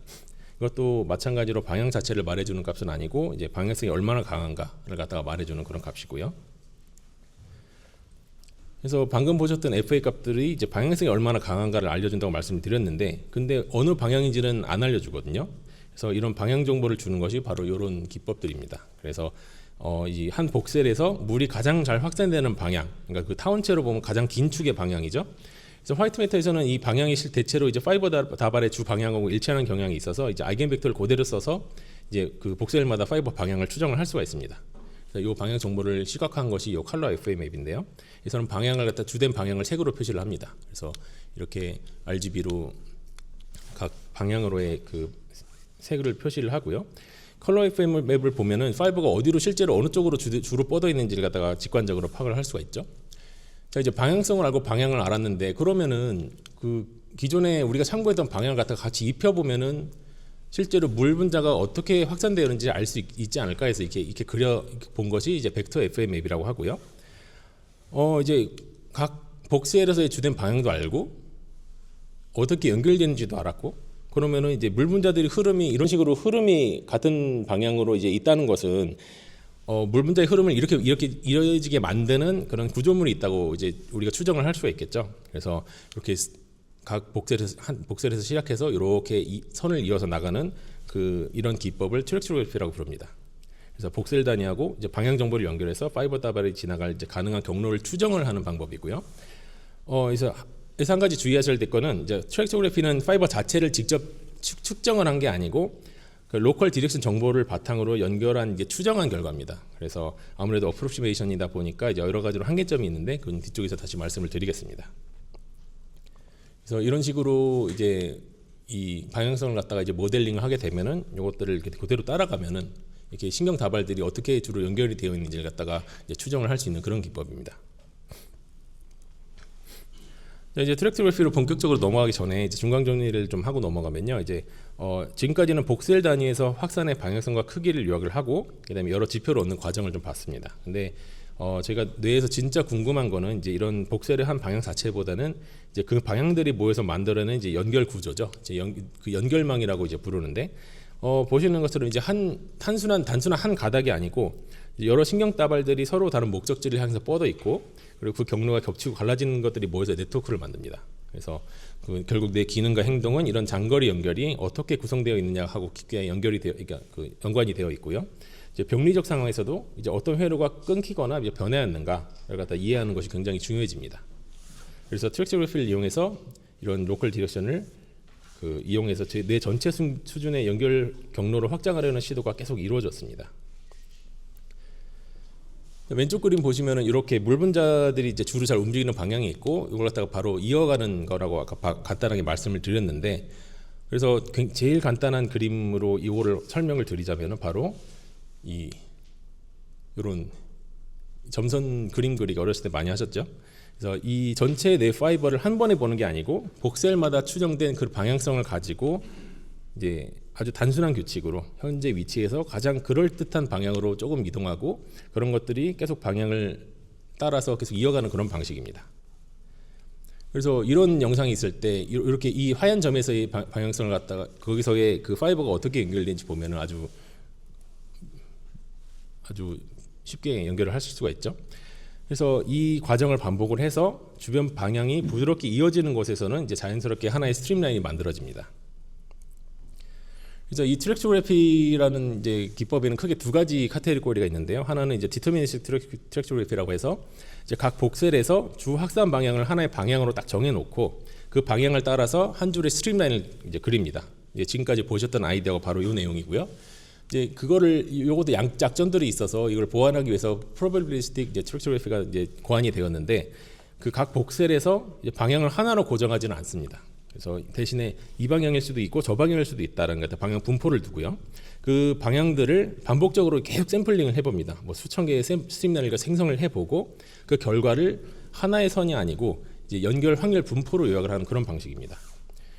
Speaker 2: 이것도 마찬가지로 방향 자체를 말해주는 값은 아니고 이제 방향성이 얼마나 강한가를 갖다가 말해주는 그런 값이고요. 그래서 방금 보셨던 FA 값들이 이제 방향성이 얼마나 강한가를 알려준다고 말씀을 드렸는데, 근데 어느 방향인지는 안 알려주거든요. 그래서 이런 방향 정보를 주는 것이 바로 이런 기법들입니다. 그래서 이 한 복셀에서 물이 가장 잘 확산되는 방향, 그러니까 그 타원체로 보면 가장 긴 축의 방향이죠. 그래서 화이트 매터에서는 이 방향이 대체로 이제 파이버 다발의 주 방향하고 일치하는 경향이 있어서 이제 아이겐 벡터를 그대로 써서 이제 그 복셀마다 파이버 방향을 추정을 할 수가 있습니다. 이 방향 정보를 시각화한 것이 이 컬러 FA 맵인데요. 여기서는 방향을 갖다 주된 방향을 색으로 표시를 합니다. 그래서 이렇게 RGB로 각 방향으로의 그 색을 표시를 하고요. 컬러 FA 맵을 보면은 파이버가 어디로 실제로 어느 쪽으로 주로 뻗어 있는지를 갖다가 직관적으로 파악을 할 수가 있죠. 자, 이제 방향성을 알고 방향을 알았는데 그러면은 그 기존에 우리가 참고했던 방향을 갖다가 같이 입혀 보면은 실제로 물 분자가 어떻게 확산되는지 알 수 있지 않을까 해서 이렇게 그려 본 것이 이제 벡터 FA 맵이라고 하고요. 이제 각 복셀에서의 주된 방향도 알고 어떻게 연결되는지도 알았고, 그러면은 이제 물 분자들이 이런 식으로 흐름이 같은 방향으로 이제 있다는 것은 물 분자의 흐름을 이렇게 이어지게 만드는 그런 구조물이 있다고 이제 우리가 추정을 할 수가 있겠죠. 그래서 이렇게 각 복셀에서 시작해서 이렇게 선을 이어서 나가는 이런 기법을 트랙트로그래피라고 부릅니다. 그래서 복셀 단위하고 이제 방향 정보를 연결해서 파이버 다발이 지나갈 이제 가능한 경로를 추정을 하는 방법이고요. 그래서 한 가지 주의하셔야 될 거는 이제 트랙트로그래피는 파이버 자체를 직접 측정을 한 게 아니고 그 로컬 디렉션 정보를 바탕으로 연결한 이제 추정한 결과입니다. 그래서 아무래도 어프로시메이션이다 보니까 이제 여러 가지로 한계점이 있는데 그건 뒤쪽에서 다시 말씀을 드리겠습니다. 그래서 이런 식으로 이제 이 방향성을 갖다가 이제 모델링을 하게 되면은 이것들을 이렇게 그대로 따라가면은 이렇게 신경 다발들이 어떻게 주로 연결이 되어 있는지를 갖다가 이제 추정을 할 수 있는 그런 기법입니다. 이제 트랙트로그래피로 본격적으로 넘어가기 전에 이제 중간 정리를 좀 하고 넘어가면요. 이제 지금까지는 복셀 단위에서 확산의 방향성과 크기를 요약을 하고 그다음에 여러 지표를 얻는 과정을 좀 봤습니다. 근데 제가 뇌에서 진짜 궁금한 거는 이제 이런 복셀의 한 방향 자체보다는 이제 그 방향들이 모여서 만들어낸 이제 연결 구조죠. 이제 그 연결망이라고 이제 부르는데 보시는 것처럼 이제 단순한 한 가닥이 아니고 여러 신경 따발들이 서로 다른 목적지를 향해서 뻗어 있고 그리고 그 경로가 겹치고 갈라지는 것들이 모여서 네트워크를 만듭니다. 그래서 결국 내 기능과 행동은 이런 장거리 연결이 어떻게 구성되어 있느냐 하고 깊게 그러니까 연관이 되어 있고요. 이제 병리적 상황에서도 이제 어떤 회로가 끊기거나 이제 변해왔는가를 갖다 이해하는 것이 굉장히 중요해집니다. 그래서 트랙시오그래피를 이용해서 이런 로컬 디렉션을 이용해서 내 전체 수준의 연결 경로를 확장하려는 시도가 계속 이루어졌습니다. 왼쪽 그림 보시면은 이렇게 물 분자들이 이제 주로 잘 움직이는 방향이 있고 이걸 갖다가 바로 이어가는 거라고 아까 간단하게 말씀을 드렸는데, 그래서 제일 간단한 그림으로 이거를 설명을 드리자면은 바로 이런 점선 그림 그리기 어렸을 때 많이 하셨죠? 그래서 이 전체 내 파이버를 한 번에 보는 게 아니고 복셀마다 추정된 그 방향성을 가지고 이제 아주 단순한 규칙으로 현재 위치에서 가장 그럴듯한 방향으로 조금 이동하고 그런 것들이 계속 방향을 따라서 계속 이어가는 그런 방식입니다. 그래서 이런 영상이 있을 때 이렇게 이 하얀 점에서의 방향성을 갖다가 거기서의 그 파이버가 어떻게 연결되는지 보면은 아주 쉽게 연결을 하실 수가 있죠. 그래서 이 과정을 반복을 해서 주변 방향이 부드럽게 이어지는 곳에서는 이제 자연스럽게 하나의 스트림라인이 만들어집니다. 그래서 이 트랙시오그래피라는 이제 기법에는 크게 두 가지 카테고리가 있는데요. 하나는 이제 디터미니스틱 트랙시오그래피라고 해서 이제 각 복셀에서 주 확산 방향을 하나의 방향으로 딱 정해놓고 그 방향을 따라서 한 줄의 스트림라인을 이제 그립니다. 이제 지금까지 보셨던 아이디어가 바로 이 내용이고요. 이제 요것도 약점들이 있어서 이걸 보완하기 위해서 probabilistic 이제 트랙시오그래피가 이제 고안이 되었는데 그 각 복셀에서 이제 방향을 하나로 고정하지는 않습니다. 그래서 대신에 이 방향일 수도 있고 저 방향일 수도 있다라는 것 방향 분포를 두고요. 그 방향들을 반복적으로 계속 샘플링을 해봅니다. 뭐 수천 개의 스트림라인을 생성을 해보고 그 결과를 하나의 선이 아니고 이제 연결 확률 분포로 요약을 하는 그런 방식입니다.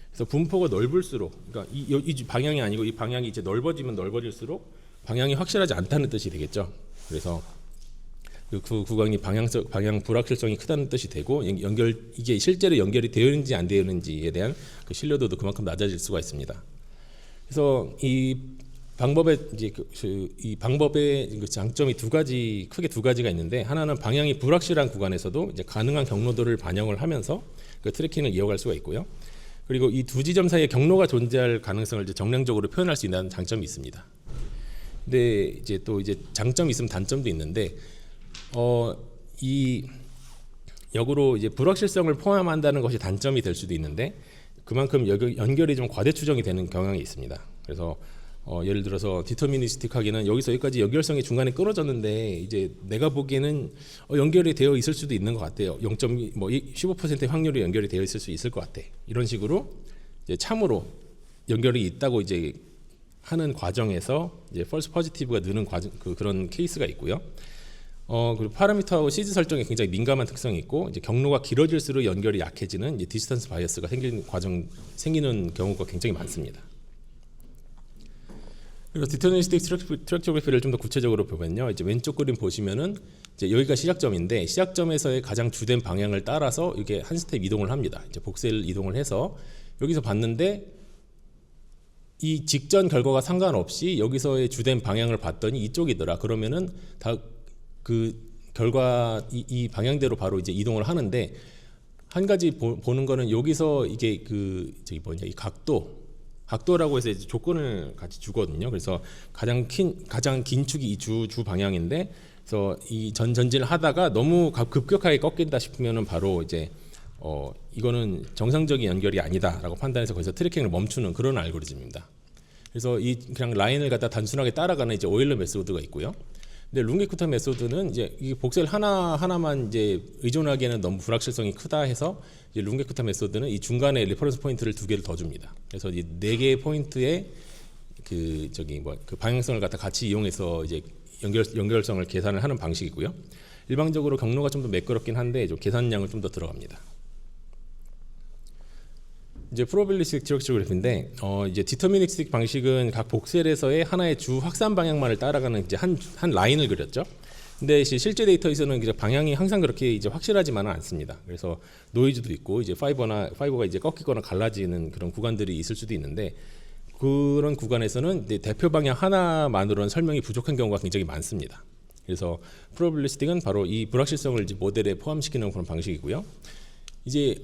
Speaker 2: 그래서 분포가 넓을수록, 그러니까 이 방향이 아니고 이 방향이 이제 넓어지면 넓어질수록 방향이 확실하지 않다는 뜻이 되겠죠. 그래서 그 구간이 방향 불확실성이 크다는 뜻이 되고 이게 실제로 연결이 되었는지 안 되었는지에 대한 그 신뢰도도 그만큼 낮아질 수가 있습니다. 그래서 이 방법의 장점이 크게 두 가지가 있는데, 하나는 방향이 불확실한 구간에서도 이제 가능한 경로들을 반영을 하면서 그 트래킹을 이어갈 수가 있고요. 그리고 이 두 지점 사이에 경로가 존재할 가능성을 이제 정량적으로 표현할 수 있는 장점이 있습니다. 근데 이제 장점이 있으면 단점도 있는데, 역으로 이제 불확실성을 포함한다는 것이 단점이 될 수도 있는데 그만큼 연결이 좀 과대 추정이 되는 경향이 있습니다. 그래서 예를 들어서 디터미니스틱하게는 여기서 여기까지 연결성이 중간에 끊어졌는데 이제 내가 보기에는 연결이 되어 있을 수도 있는 것 같아요. 15%의 확률이 연결이 되어 있을 수 있을 것 같아. 이런 식으로 이제 참으로 연결이 있다고 이제 하는 과정에서 이제 false positive가 느는 그런 케이스가 있고요. 그리고 파라미터하고 시즈 설정에 굉장히 민감한 특성이 있고 이제 경로가 길어질수록 연결이 약해지는 이제 디스턴스 바이어스가 생기는 경우가 굉장히 많습니다. 그리고 디터미니스틱 트랙시오그래피를 좀 더 구체적으로 보면요, 이제 왼쪽 그림 보시면은 이제 여기가 시작점인데 시작점에서의 가장 주된 방향을 따라서 이게 한 스텝 이동을 합니다. 이제 복셀 이동을 해서 여기서 봤는데 이 직전 결과가 상관없이 여기서의 주된 방향을 봤더니 이쪽이더라. 그러면은 다 그 결과 이 방향대로 바로 이제 이동을 하는데, 한 가지 보는 거는 여기서 이게 이 각도라고 해서 이제 조건을 같이 주거든요. 그래서 가장 긴 축이 이 주 방향인데, 그래서 이 전진을 하다가 너무 급격하게 꺾인다 싶으면은 바로 이제 이거는 정상적인 연결이 아니다라고 판단해서 거기서 트래킹을 멈추는 그런 알고리즘입니다. 그래서 그냥 라인을 갖다 단순하게 따라가는 이제 오일러 메소드가 있고요. 근데 룽기쿠타 메소드는 이제 이 복셀 하나만 이제 의존하기에는 너무 불확실성이 크다 해서 이제 룽기쿠타 메소드는 이 중간에 리퍼런스 포인트를 2개를 더 줍니다. 그래서 이 4개의 포인트에 그 방향성을 갖다 같이 이용해서 이제 연결성을 계산을 하는 방식이고요. 일반적으로 경로가 좀 더 매끄럽긴 한데 좀 계산량을 좀 더 들어갑니다. 이제 프로빌리스틱 트랙시오그래피인데 이제 디터미니스틱 방식은 각 복셀에서의 하나의 주 확산 방향만을 따라가는 이제 한 라인을 그렸죠. 근데 실제 데이터에서는 방향이 항상 그렇게 이제 확실하지만은 않습니다. 그래서 노이즈도 있고 이제 파이버가 이제 꺾이거나 갈라지는 그런 구간들이 있을 수도 있는데 그런 구간에서는 이제 대표 방향 하나만으로는 설명이 부족한 경우가 굉장히 많습니다. 그래서 프로바빌리스틱은 바로 이 불확실성을 이제 모델에 포함시키는 그런 방식이고요. 이제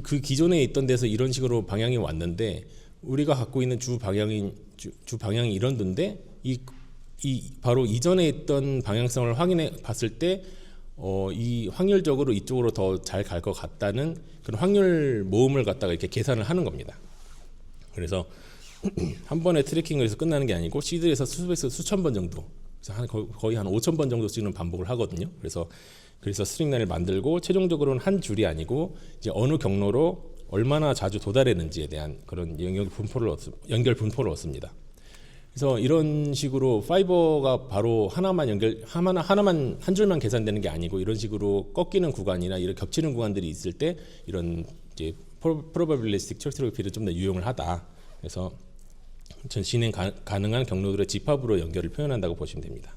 Speaker 2: 그 기존에 있던 데서 이런 식으로 방향이 왔는데 우리가 갖고 있는 주 방향이 이런 건데 이 바로 이전에 있던 방향성을 확인해 봤을 때 이 확률적으로 이쪽으로 더 잘 갈 것 같다는 그런 확률 모음을 갖다가 이렇게 계산을 하는 겁니다. 그래서 한 번에 트래킹을 해서 끝나는 게 아니고 시드에서 수백에서 수천 번 정도, 거의 한 5천 번 정도씩은 반복을 하거든요. 그래서 스트링 라인을 만들고 최종적으로는 한 줄이 아니고 이제 어느 경로로 얼마나 자주 도달했는지에 대한 그런 연결 분포를 얻습니다. 그래서 이런 식으로 파이버가 바로 하나만 한 줄만 계산되는 게 아니고 이런 식으로 꺾이는 구간이나 이런 겹치는 구간들이 있을 때 이런 이제 프로바빌리스틱 트랙토그래피를 좀 더 유용을 하다. 그래서 진행 가능한 경로들의 집합으로 연결을 표현한다고 보시면 됩니다.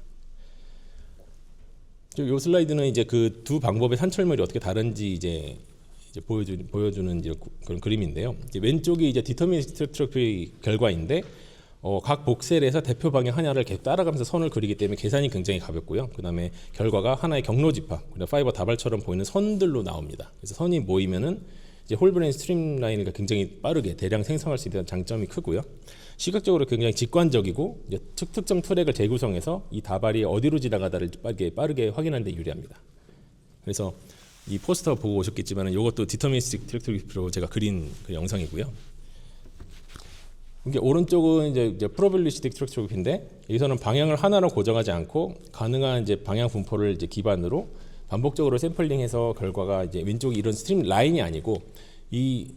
Speaker 2: 이 슬라이드는 이제 그 두 방법의 산출물이 어떻게 다른지 이제 보여주는 이제 그런 그림인데요. 이제 왼쪽이 이제 디터미니스틱 트랙토그래피 결과인데 각 복셀에서 대표 방향 하나를 계속 따라가면서 선을 그리기 때문에 계산이 굉장히 가볍고요. 그 다음에 결과가 하나의 경로 집합, 파이버 다발처럼 보이는 선들로 나옵니다. 그래서 선이 모이면은 이제 홀브레인 스트림라인을 굉장히 빠르게 대량 생성할 수 있는 장점이 크고요. 시각적으로 굉장히 직관적이고 이제 특정 트랙을 재구성해서 이 다발이 어디로 지나가다를 빠르게 확인하는 데 유리합니다. 그래서 이 포스터 보고 오셨겠지만 이것도 디터미니스틱 트랙토그래피로 제가 그린 그 영상이고요. 이게 오른쪽은 이제 프로바빌리스틱 트랙토그래피인데 여기서는 방향을 하나로 고정하지 않고 가능한 이제 방향 분포를 이제 기반으로 반복적으로 샘플링해서 결과가 이제 왼쪽이 이런 스트림 라인이 아니고 이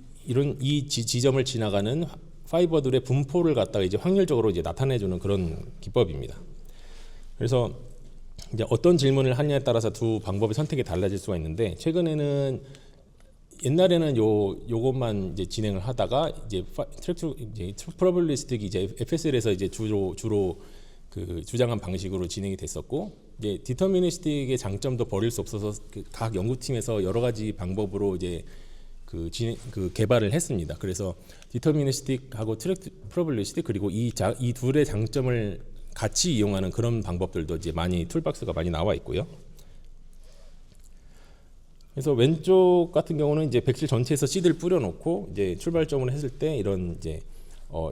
Speaker 2: 지점을 지나가는 파이버들의 분포를 갖다가 이제 확률적으로 이제 나타내주는 그런 기법입니다. 그래서 이제 어떤 질문을 하느냐에 따라서 두 방법의 선택이 달라질 수가 있는데 최근에는 옛날에는 요것만 이제 진행을 하다가 이제 프로바빌리스틱이 이제 FSL에서 이제 주로 그 주장한 방식으로 진행이 됐었고 이제 디터미니스틱의 장점도 버릴 수 없어서 각 연구팀에서 여러 가지 방법으로 이제 그 개발을 했습니다. 그래서 디터미니스틱하고 프로바빌리스틱 그리고 이 둘의 장점을 같이 이용하는 그런 방법들도 이제 툴박스가 많이 나와 있고요. 그래서 왼쪽 같은 경우는 이제 백실 전체에서 시드를 뿌려놓고 이제 출발점을 했을 때 이런 이제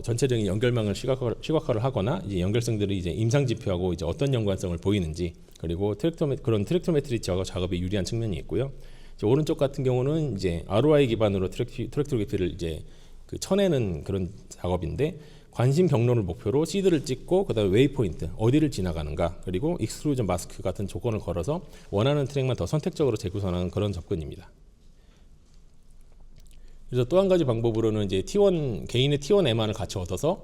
Speaker 2: 전체적인 연결망을 시각화를 하거나 이제 연결성들이 이제 임상 지표하고 이제 어떤 연관성을 보이는지 그리고 그런 트랙토메트리 작업에 유리한 측면이 있고요. 이제 오른쪽 같은 경우는 이제 ROI 기반으로 트랙토그래피를 이제 쳐내는 그런 작업인데 관심 경로를 목표로 시드를 찍고 그다음에 웨이포인트 어디를 지나가는가 그리고 익스트루전 마스크 같은 조건을 걸어서 원하는 트랙만 더 선택적으로 재구성하는 그런 접근입니다. 그래서 또 한 가지 방법으로는 이제 개인의 T1 M만을 같이 얻어서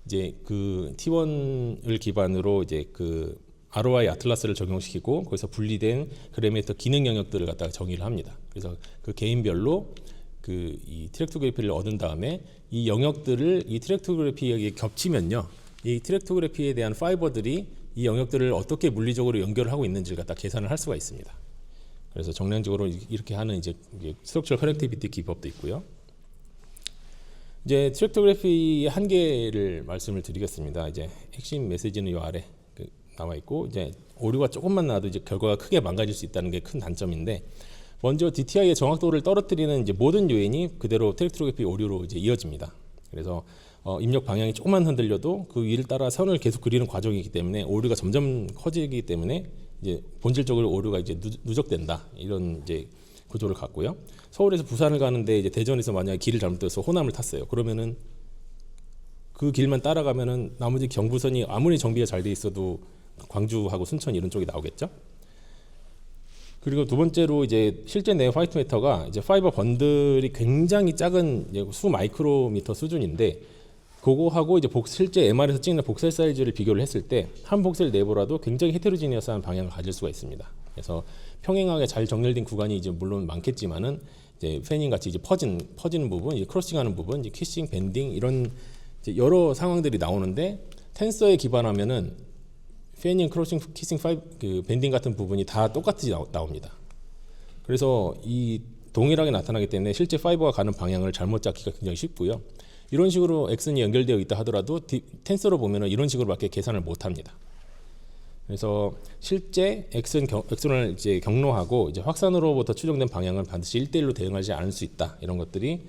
Speaker 2: 이제 그 T1을 기반으로 이제 그 ROI 아틀라스를 적용시키고 거기서 분리된 그래미터 기능 영역들을 갖다가 정의를 합니다. 그래서 그 개인별로 이 트랙토그래피를 얻은 다음에 이 영역들을 이 트랙토그래피에 겹치면요, 이 트랙토그래피에 대한 파이버들이 이 영역들을 어떻게 물리적으로 연결을 하고 있는지를 갖다 계산을 할 수가 있습니다. 그래서 정량적으로 이렇게 하는 이제 스트럭처럴 커넥티비티 기법도 있고요. 이제 트랙토그래피의 한계를 말씀을 드리겠습니다. 이제 핵심 메시지는 이 아래 나와 있고 이제 오류가 조금만 나도 이제 결과가 크게 망가질 수 있다는 게 큰 단점인데. 먼저 DTI의 정확도를 떨어뜨리는 이제 모든 요인이 그대로 트랙토그래피 오류로 이제 이어집니다. 그래서 입력 방향이 조금만 흔들려도 그 위를 따라 선을 계속 그리는 과정이기 때문에 오류가 점점 커지기 때문에 이제 본질적으로 오류가 이제 누적된다 이런 이제 구조를 갖고요. 서울에서 부산을 가는데 이제 대전에서 만약에 길을 잘못해서 호남을 탔어요. 그러면은 그 길만 따라가면은 나머지 경부선이 아무리 정비가 잘 돼 있어도 광주하고 순천 이런 쪽이 나오겠죠. 그리고 두 번째로 이제 실제 내 화이트 매터가 이제 파이버 번들이 굉장히 작은 수 마이크로미터 수준인데 그거하고 이제 실제 MR에서 찍는 복셀 사이즈를 비교를 했을 때 한 복셀 내부라도 굉장히 헤테로지니어스한 방향을 가질 수가 있습니다. 그래서 평행하게 잘 정렬된 구간이 이제 물론 많겠지만은 이제 패닝 같이 이제 퍼지는 부분, 이제 크로싱하는 부분, 이제 키싱, 밴딩 이런 이제 여러 상황들이 나오는데 텐서에 기반하면은 패닝, 크로싱, 키싱, 밴딩 같은 부분이 다 똑같이 나옵니다. 그래서 이 동일하게 나타나기 때문에 실제 파이버가 가는 방향을 잘못 잡기가 굉장히 쉽고요. 이런 식으로 액션이 연결되어 있다 하더라도 텐서로 보면은 이런 식으로밖에 계산을 못 합니다. 그래서 실제 액션을 이제 경로하고 이제 확산으로부터 추정된 방향을 반드시 1대1로 대응하지 않을 수 있다. 이런 것들이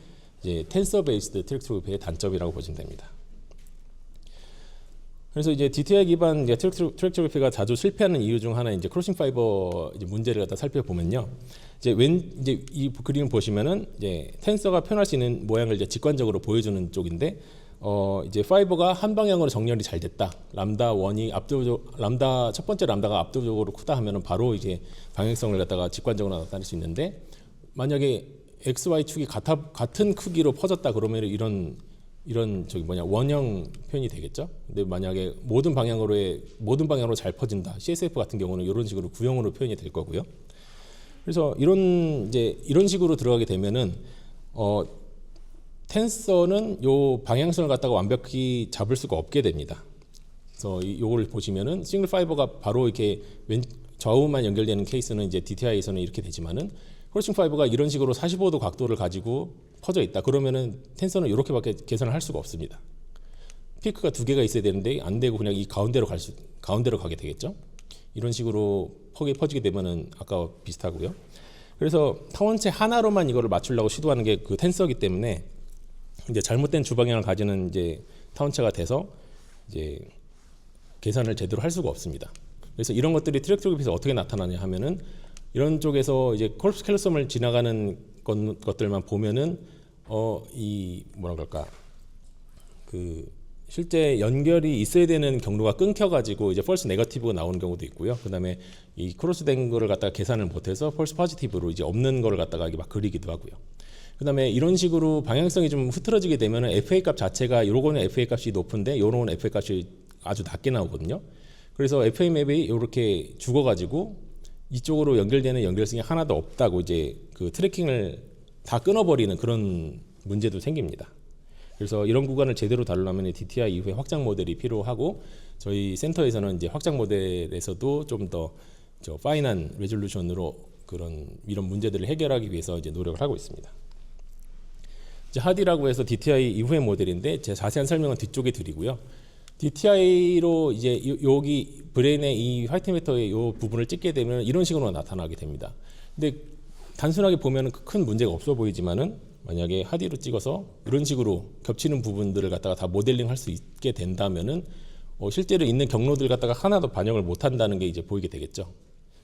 Speaker 2: 이제 텐서 베이스드 트랙토그래피의 단점이라고 보시면 됩니다. 그래서 이제 DTI 기반 트랙토그래피가 자주 실패하는 이유 중 하나 이제 크로싱 파이버 이제 문제를 갖다 살펴보면요. 이제 이 그림을 보시면은 이제 텐서가 표현할 수 있는 모양을 이제 직관적으로 보여주는 쪽인데 이제 파이버가 한 방향으로 정렬이 잘 됐다. 람다 첫 번째 람다가 압도적으로 크다 하면은 바로 이제 방향성을 갖다가 직관적으로 나타낼 수 있는데 만약에 XY 축이 같은 크기로 퍼졌다 그러면 이런 원형 표현이 되겠죠. 근데 만약에 모든 방향으로 잘 퍼진다. CSF 같은 경우는 이런 식으로 구형으로 표현이 될 거고요. 그래서 이런 식으로 들어가게 되면은 텐서는 요 방향성을 갖다가 완벽히 잡을 수가 없게 됩니다. 그래서 요걸 보시면은 싱글 파이버가 바로 이렇게 좌우만 연결되는 케이스는 이제 DTI에서는 이렇게 되지만은 크로싱 파이버가 이런 식으로 45도 각도를 가지고 퍼져 있다. 그러면은 텐서는 이렇게밖에 계산을 할 수가 없습니다. 피크가 두 개가 있어야 되는데 안 되고 그냥 이 가운데로 가게 되겠죠. 이런 식으로 퍼지게 되면은 아까 비슷하고요. 그래서 타원체 하나로만 이거를 맞추려고 시도하는 게 그 텐서이기 때문에 이제 잘못된 주방향을 가지는 이제 타원체가 돼서 이제 계산을 제대로 할 수가 없습니다. 그래서 이런 것들이 트랙토그래피에서 어떻게 나타나냐 하면은 이런 쪽에서 이제 콜프스 캘로섬을 지나가는 것들만 보면은 실제 연결이 있어야 되는 경로가 끊겨가지고 이제 펄스 네거티브가 나오는 경우도 있고요. 그다음에 이 크로스된 거를 갖다가 계산을 못해서 펄스 포지티브로 이제 없는 거를 갖다가 막 그리기도 하고요. 그다음에 이런 식으로 방향성이 좀 흐트러지게 되면은 FA 값 자체가 요거는 FA 값이 높은데 요거는 FA 값이 아주 낮게 나오거든요. 그래서 FA 맵이 이렇게 죽어가지고 이쪽으로 연결되는 연결성이 하나도 없다고 이제 그 트래킹을 다 끊어버리는 그런 문제도 생깁니다. 그래서 이런 구간을 제대로 다루려면 DTI 이후에 확장 모델이 필요하고 저희 센터에서는 이제 확장 모델에서도 좀 더 파인한 레졸루션으로 이런 문제들을 해결하기 위해서 이제 노력을 하고 있습니다. 이제 하디라고 해서 DTI 이후의 모델인데 제 자세한 설명은 뒤쪽에 드리고요. DTI로 이제 여기 브레인의 이 화이트 매터의 이 부분을 찍게 되면 이런 식으로 나타나게 됩니다. 근데 단순하게 보면 큰 문제가 없어 보이지만은 만약에 하디로 찍어서 이런 식으로 겹치는 부분들을 갖다가 다 모델링 할 수 있게 된다면은 실제로 있는 경로들 갖다가 하나도 반영을 못 한다는 게 이제 보이게 되겠죠.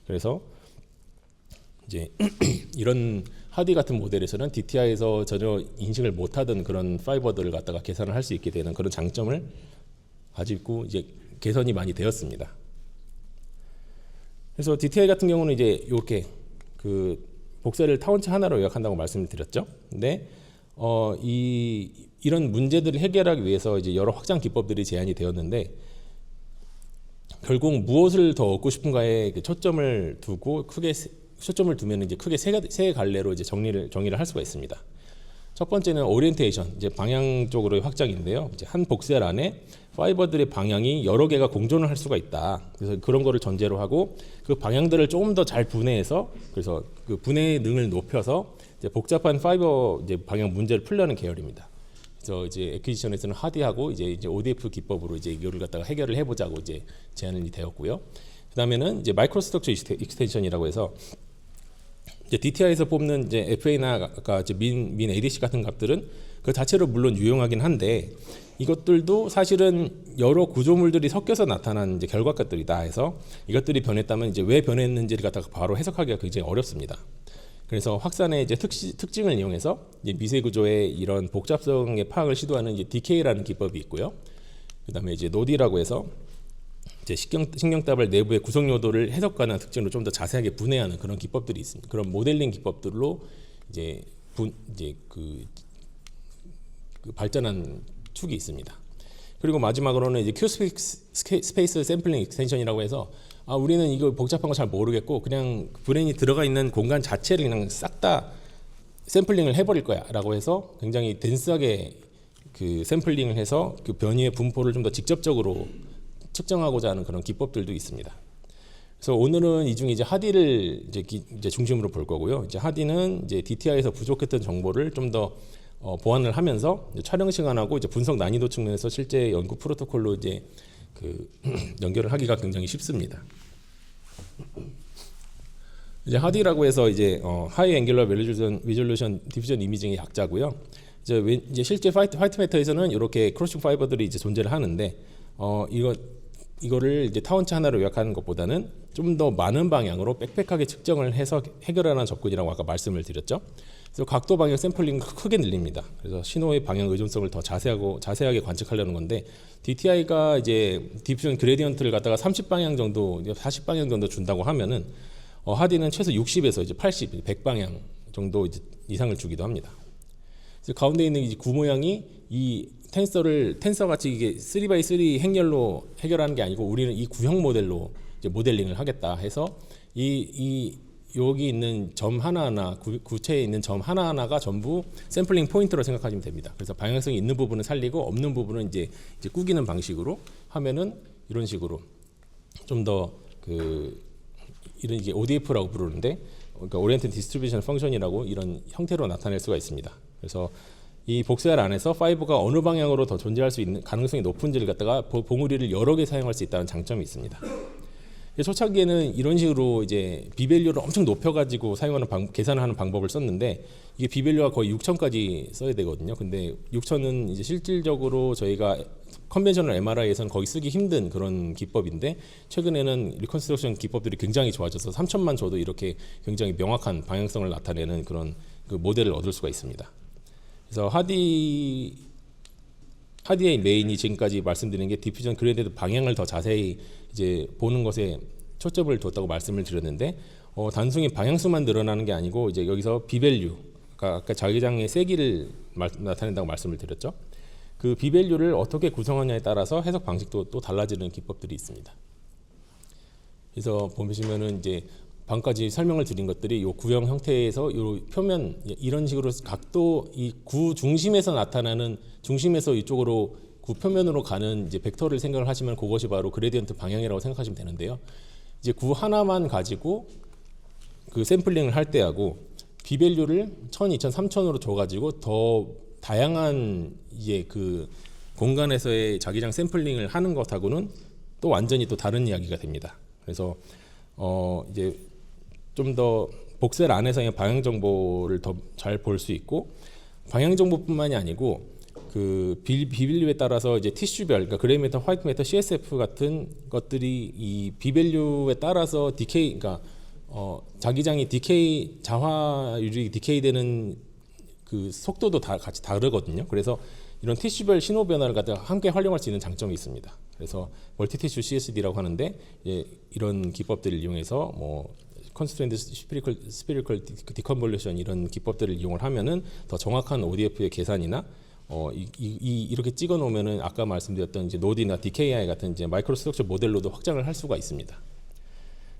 Speaker 2: 그래서 이제 이런 하디 같은 모델에서는 DTI에서 전혀 인식을 못하던 그런 파이버들을 갖다가 계산을 할 수 있게 되는 그런 장점을 가지고 이제 개선이 많이 되었습니다. 그래서 DTI 같은 경우는 이제 이렇게 그 복사를 타원체 하나로 요약한다고 말씀을 드렸죠. 근데 이런 문제들을 해결하기 위해서 이제 여러 확장 기법들이 제안이 되었는데 결국 무엇을 더 얻고 싶은가에 초점을 두면 이제 크게 세 갈래로 이제 정리를 할 수가 있습니다. 첫 번째는 오리엔테이션, 이제 방향 쪽으로의 확장인데요. 이제 한 복셀 안에 파이버들의 방향이 여러 개가 공존을 할 수가 있다. 그래서 그런 거를 전제로 하고 그 방향들을 조금 더 잘 분해해서 그래서 그 분해 능을 높여서 이제 복잡한 파이버 이제 방향 문제를 풀려는 계열입니다. 그래서 이제 애퀴지션에서는 하디하고 이제 ODF 기법으로 이제 이거를 갖다가 해결을 해보자고 이제 제안이 되었고요. 그다음에는 이제 마이크로 스트럭처 익스텐션이라고 해서 이제 DTI에서 뽑는 이제 FA나 아까 이제 민 ADC 같은 값들은 그 자체로 물론 유용하긴 한데 이것들도 사실은 여러 구조물들이 섞여서 나타난 이제 결과값들이다 해서 이것들이 변했다면 이제 왜 변했는지를 갖다가 바로 해석하기가 굉장히 어렵습니다. 그래서 확산의 이제 특징을 이용해서 이제 미세 구조의 이런 복잡성의 파악을 시도하는 이제 DK라는 기법이 있고요. 그다음에 이제 노디라고 해서 이제 신경답을 내부의 구성 요도를 해석 가능한 특징으로 좀 더 자세하게 분해하는 그런 기법들이 있습니다. 그런 모델링 기법들로 이제 그 발전한 축이 있습니다. 그리고 마지막으로는 이제 스페이스 샘플링 익스텐션이라고 해서 우리는 이거 복잡한 거 잘 모르겠고 그냥 브레인이 들어가 있는 공간 자체를 그냥 싹 다 샘플링을 해버릴 거야라고 해서 굉장히 덴스하게 그 샘플링을 해서 그 변이의 분포를 좀 더 직접적으로 측정하고자 하는 그런 기법들도 있습니다. 그래서 오늘은 이 중에 이제 하디를 이제 중심으로 볼 거고요. 이제 하디는 이제 DTI에서 부족했던 정보를 좀 더 보완을 하면서 이제 촬영 시간하고 이제 분석 난이도 측면에서 실제 연구 프로토콜로 이제 그 연결을 하기가 굉장히 쉽습니다. 이제 하디라고 해서 이제 하이 앵귤러 리졸루션 디퓨전 이미징의 약자고요. 이제 실제 화이트 매터에서는 이렇게 크로싱 파이버들이 이제 존재를 하는데 이거를 이제 타원체 하나로 요약하는 것보다는 좀 더 많은 방향으로 빽빽하게 측정을 해서 해결하는 접근이라고 아까 말씀을 드렸죠. 그래서 각도 방향 샘플링을 크게 늘립니다. 그래서 신호의 방향 의존성을 더 자세하게 관측하려는 건데 DTI가 이제 디퓨전 그레디언트를 갖다가 30방향 정도, 40방향 정도 준다고 하면은 하디는 최소 60에서 이제 80, 100방향 정도 이상을 주기도 합니다. 그래서 가운데 있는 이 구 모양이 이 텐서 같이 이게 3x3 행렬로 해결하는 게 아니고 우리는 이 구형 모델로 이제 모델링을 하겠다 해서 여기 있는 점 하나하나 구체에 있는 점 하나하나가 전부 샘플링 포인트로 생각하시면 됩니다. 그래서 방향성이 있는 부분은 살리고 없는 부분은 이제 꾸기는 방식으로 하면은 이런 식으로 좀 더 이런 이게 ODF라고 부르는데 그러니까 오리엔티드 디스트리뷰션 펑션이라고 이런 형태로 나타낼 수가 있습니다. 그래서 이 복사열 안에서 5가 어느 방향으로 더 존재할 수 있는 가능성이 높은지를 갖다가 봉우리를 여러 개 사용할 수 있다는 장점이 있습니다. 초창기에는 이런 식으로 이제 비밸류를 엄청 높여가지고 계산을 하는 방법을 썼는데 이게 비밸류가 거의 6,000까지 써야 되거든요. 근데 6,000은 이제 실질적으로 저희가 컨벤셔널 MRI에서는 거의 쓰기 힘든 그런 기법인데 최근에는 리컨스트럭션 기법들이 굉장히 좋아져서 3,000만 줘도 이렇게 굉장히 명확한 방향성을 나타내는 그런 그 모델을 얻을 수가 있습니다. 그래서 하디의 메인이 지금까지 말씀드린 게 디퓨전 그레디언트 방향을 더 자세히 이제 보는 것에 초점을 뒀다고 말씀을 드렸는데 단순히 방향수만 늘어나는 게 아니고 이제 여기서 비밸류, 그러니까 아까 자기장의 세기를 나타낸다고 말씀을 드렸죠. 그 비밸류를 어떻게 구성하냐에 따라서 해석 방식도 또 달라지는 기법들이 있습니다. 그래서 보시면은 이제 방금까지 설명을 드린 것들이 이 구형 형태에서 이 표면 이런 식으로 각도 이 구 중심에서 나타나는 중심에서 이쪽으로 구 표면으로 가는 이제 벡터를 생각을 하시면 그것이 바로 그레디언트 방향이라고 생각하시면 되는데요. 이제 구 하나만 가지고 그 샘플링을 할 때하고 비밸류를 1000, 2000, 3000으로 줘가지고 더 다양한 이제 그 공간에서의 자기장 샘플링을 하는 것하고는 또 완전히 또 다른 이야기가 됩니다. 그래서 이제 좀 더 복셀 안에서의 방향 정보를 더 잘 볼 수 있고 방향 정보뿐만이 아니고 그 비밸류에 따라서 이제 티슈별, 그러니까 그레이 매터, 화이트 매터, CSF 같은 것들이 이 비밸류에 따라서 디케이, 그러니까 자기장이 자화율이 디케이되는 그 속도도 다 같이 다르거든요. 그래서 이런 티슈별 신호 변화를 갖다가 함께 활용할 수 있는 장점이 있습니다. 그래서 멀티티슈 CSD라고 하는데 이런 기법들을 이용해서 뭐 컨스트레인트 스피리컬 디컨볼루션 이런 기법들을 이용을 하면은 더 정확한 ODF의 계산이나 이렇게 찍어 놓으면은 아까 말씀드렸던 이제 노디나 DKI 같은 이제 마이크로 스트럭처 모델로도 확장을 할 수가 있습니다.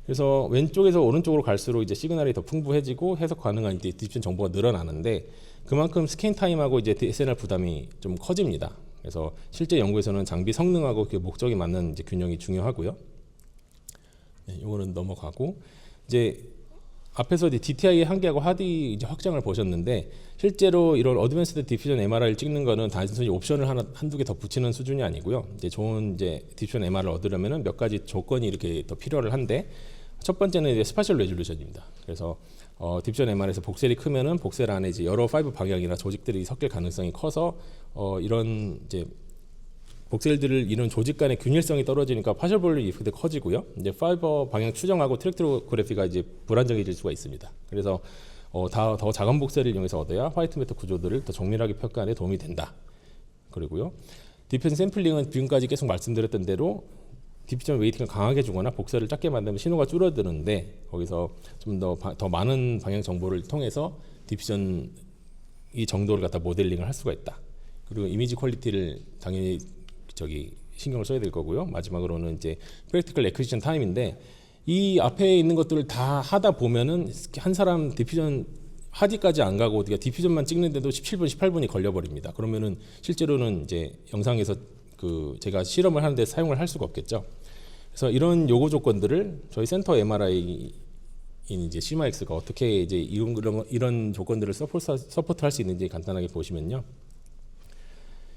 Speaker 2: 그래서 왼쪽에서 오른쪽으로 갈수록 이제 시그널이 더 풍부해지고 해석 가능한 이제 디퓨전 정보가 늘어나는데 그만큼 스캔 타임하고 이제 SNR 부담이 좀 커집니다. 그래서 실제 연구에서는 장비 성능하고 그 목적에 맞는 이제 균형이 중요하고요. 네, 이거는 넘어가고 이제 앞에서 DTI의 한계하고 하디 이제 확장을 보셨는데 실제로 이런 어드밴스드 디퓨전 MRI를 찍는 거는 단순히 옵션을 한두 개 더 붙이는 수준이 아니고요. 이제 좋은 이제 디퓨전 MRI를 얻으려면은 몇 가지 조건이 이렇게 더 필요를 한데 첫 번째는 이제 스파셜 레졸루션입니다. 그래서 디퓨전 MR에서 복셀이 크면은 복셀 안에 이제 여러 파이브 방향이나 조직들이 섞일 가능성이 커서 이런 이제 복셀들을 이런 조직 간의 균일성이 떨어지니까 파셜 볼륨 이프도 커지고요. 이제 파이버 방향 추정하고 트랙토그래피가 이제 불안정해질 수가 있습니다. 그래서 더 작은 복셀을 이용해서 얻어야 화이트 매터 구조들을 더 정밀하게 평가하는 데 도움이 된다. 그리고요. 디퓨전 샘플링은 지금까지 계속 말씀드렸던 대로 디퓨전 웨이팅을 강하게 주거나 복셀을 작게 만들면 신호가 줄어드는데 거기서 좀 더 많은 방향 정보를 통해서 디퓨전 이 정도를 갖다 모델링을 할 수가 있다. 그리고 이미지 퀄리티를 당연히 신경을 써야 될 거고요. 마지막으로는 이제 프랙티컬 에퀴지션 타임인데 이 앞에 있는 것들을 다 하다 보면은 한 사람 디퓨전 하디까지 안 가고 우리가 디퓨전만 찍는데도 17분, 18분이 걸려버립니다. 그러면은 실제로는 이제 영상에서 그 제가 실험을 하는데 사용을 할 수가 없겠죠. 그래서 이런 요구 조건들을 저희 센터 MRI의 이제 시마X가 어떻게 이제 이런 조건들을 서포트할 수 있는지 간단하게 보시면요.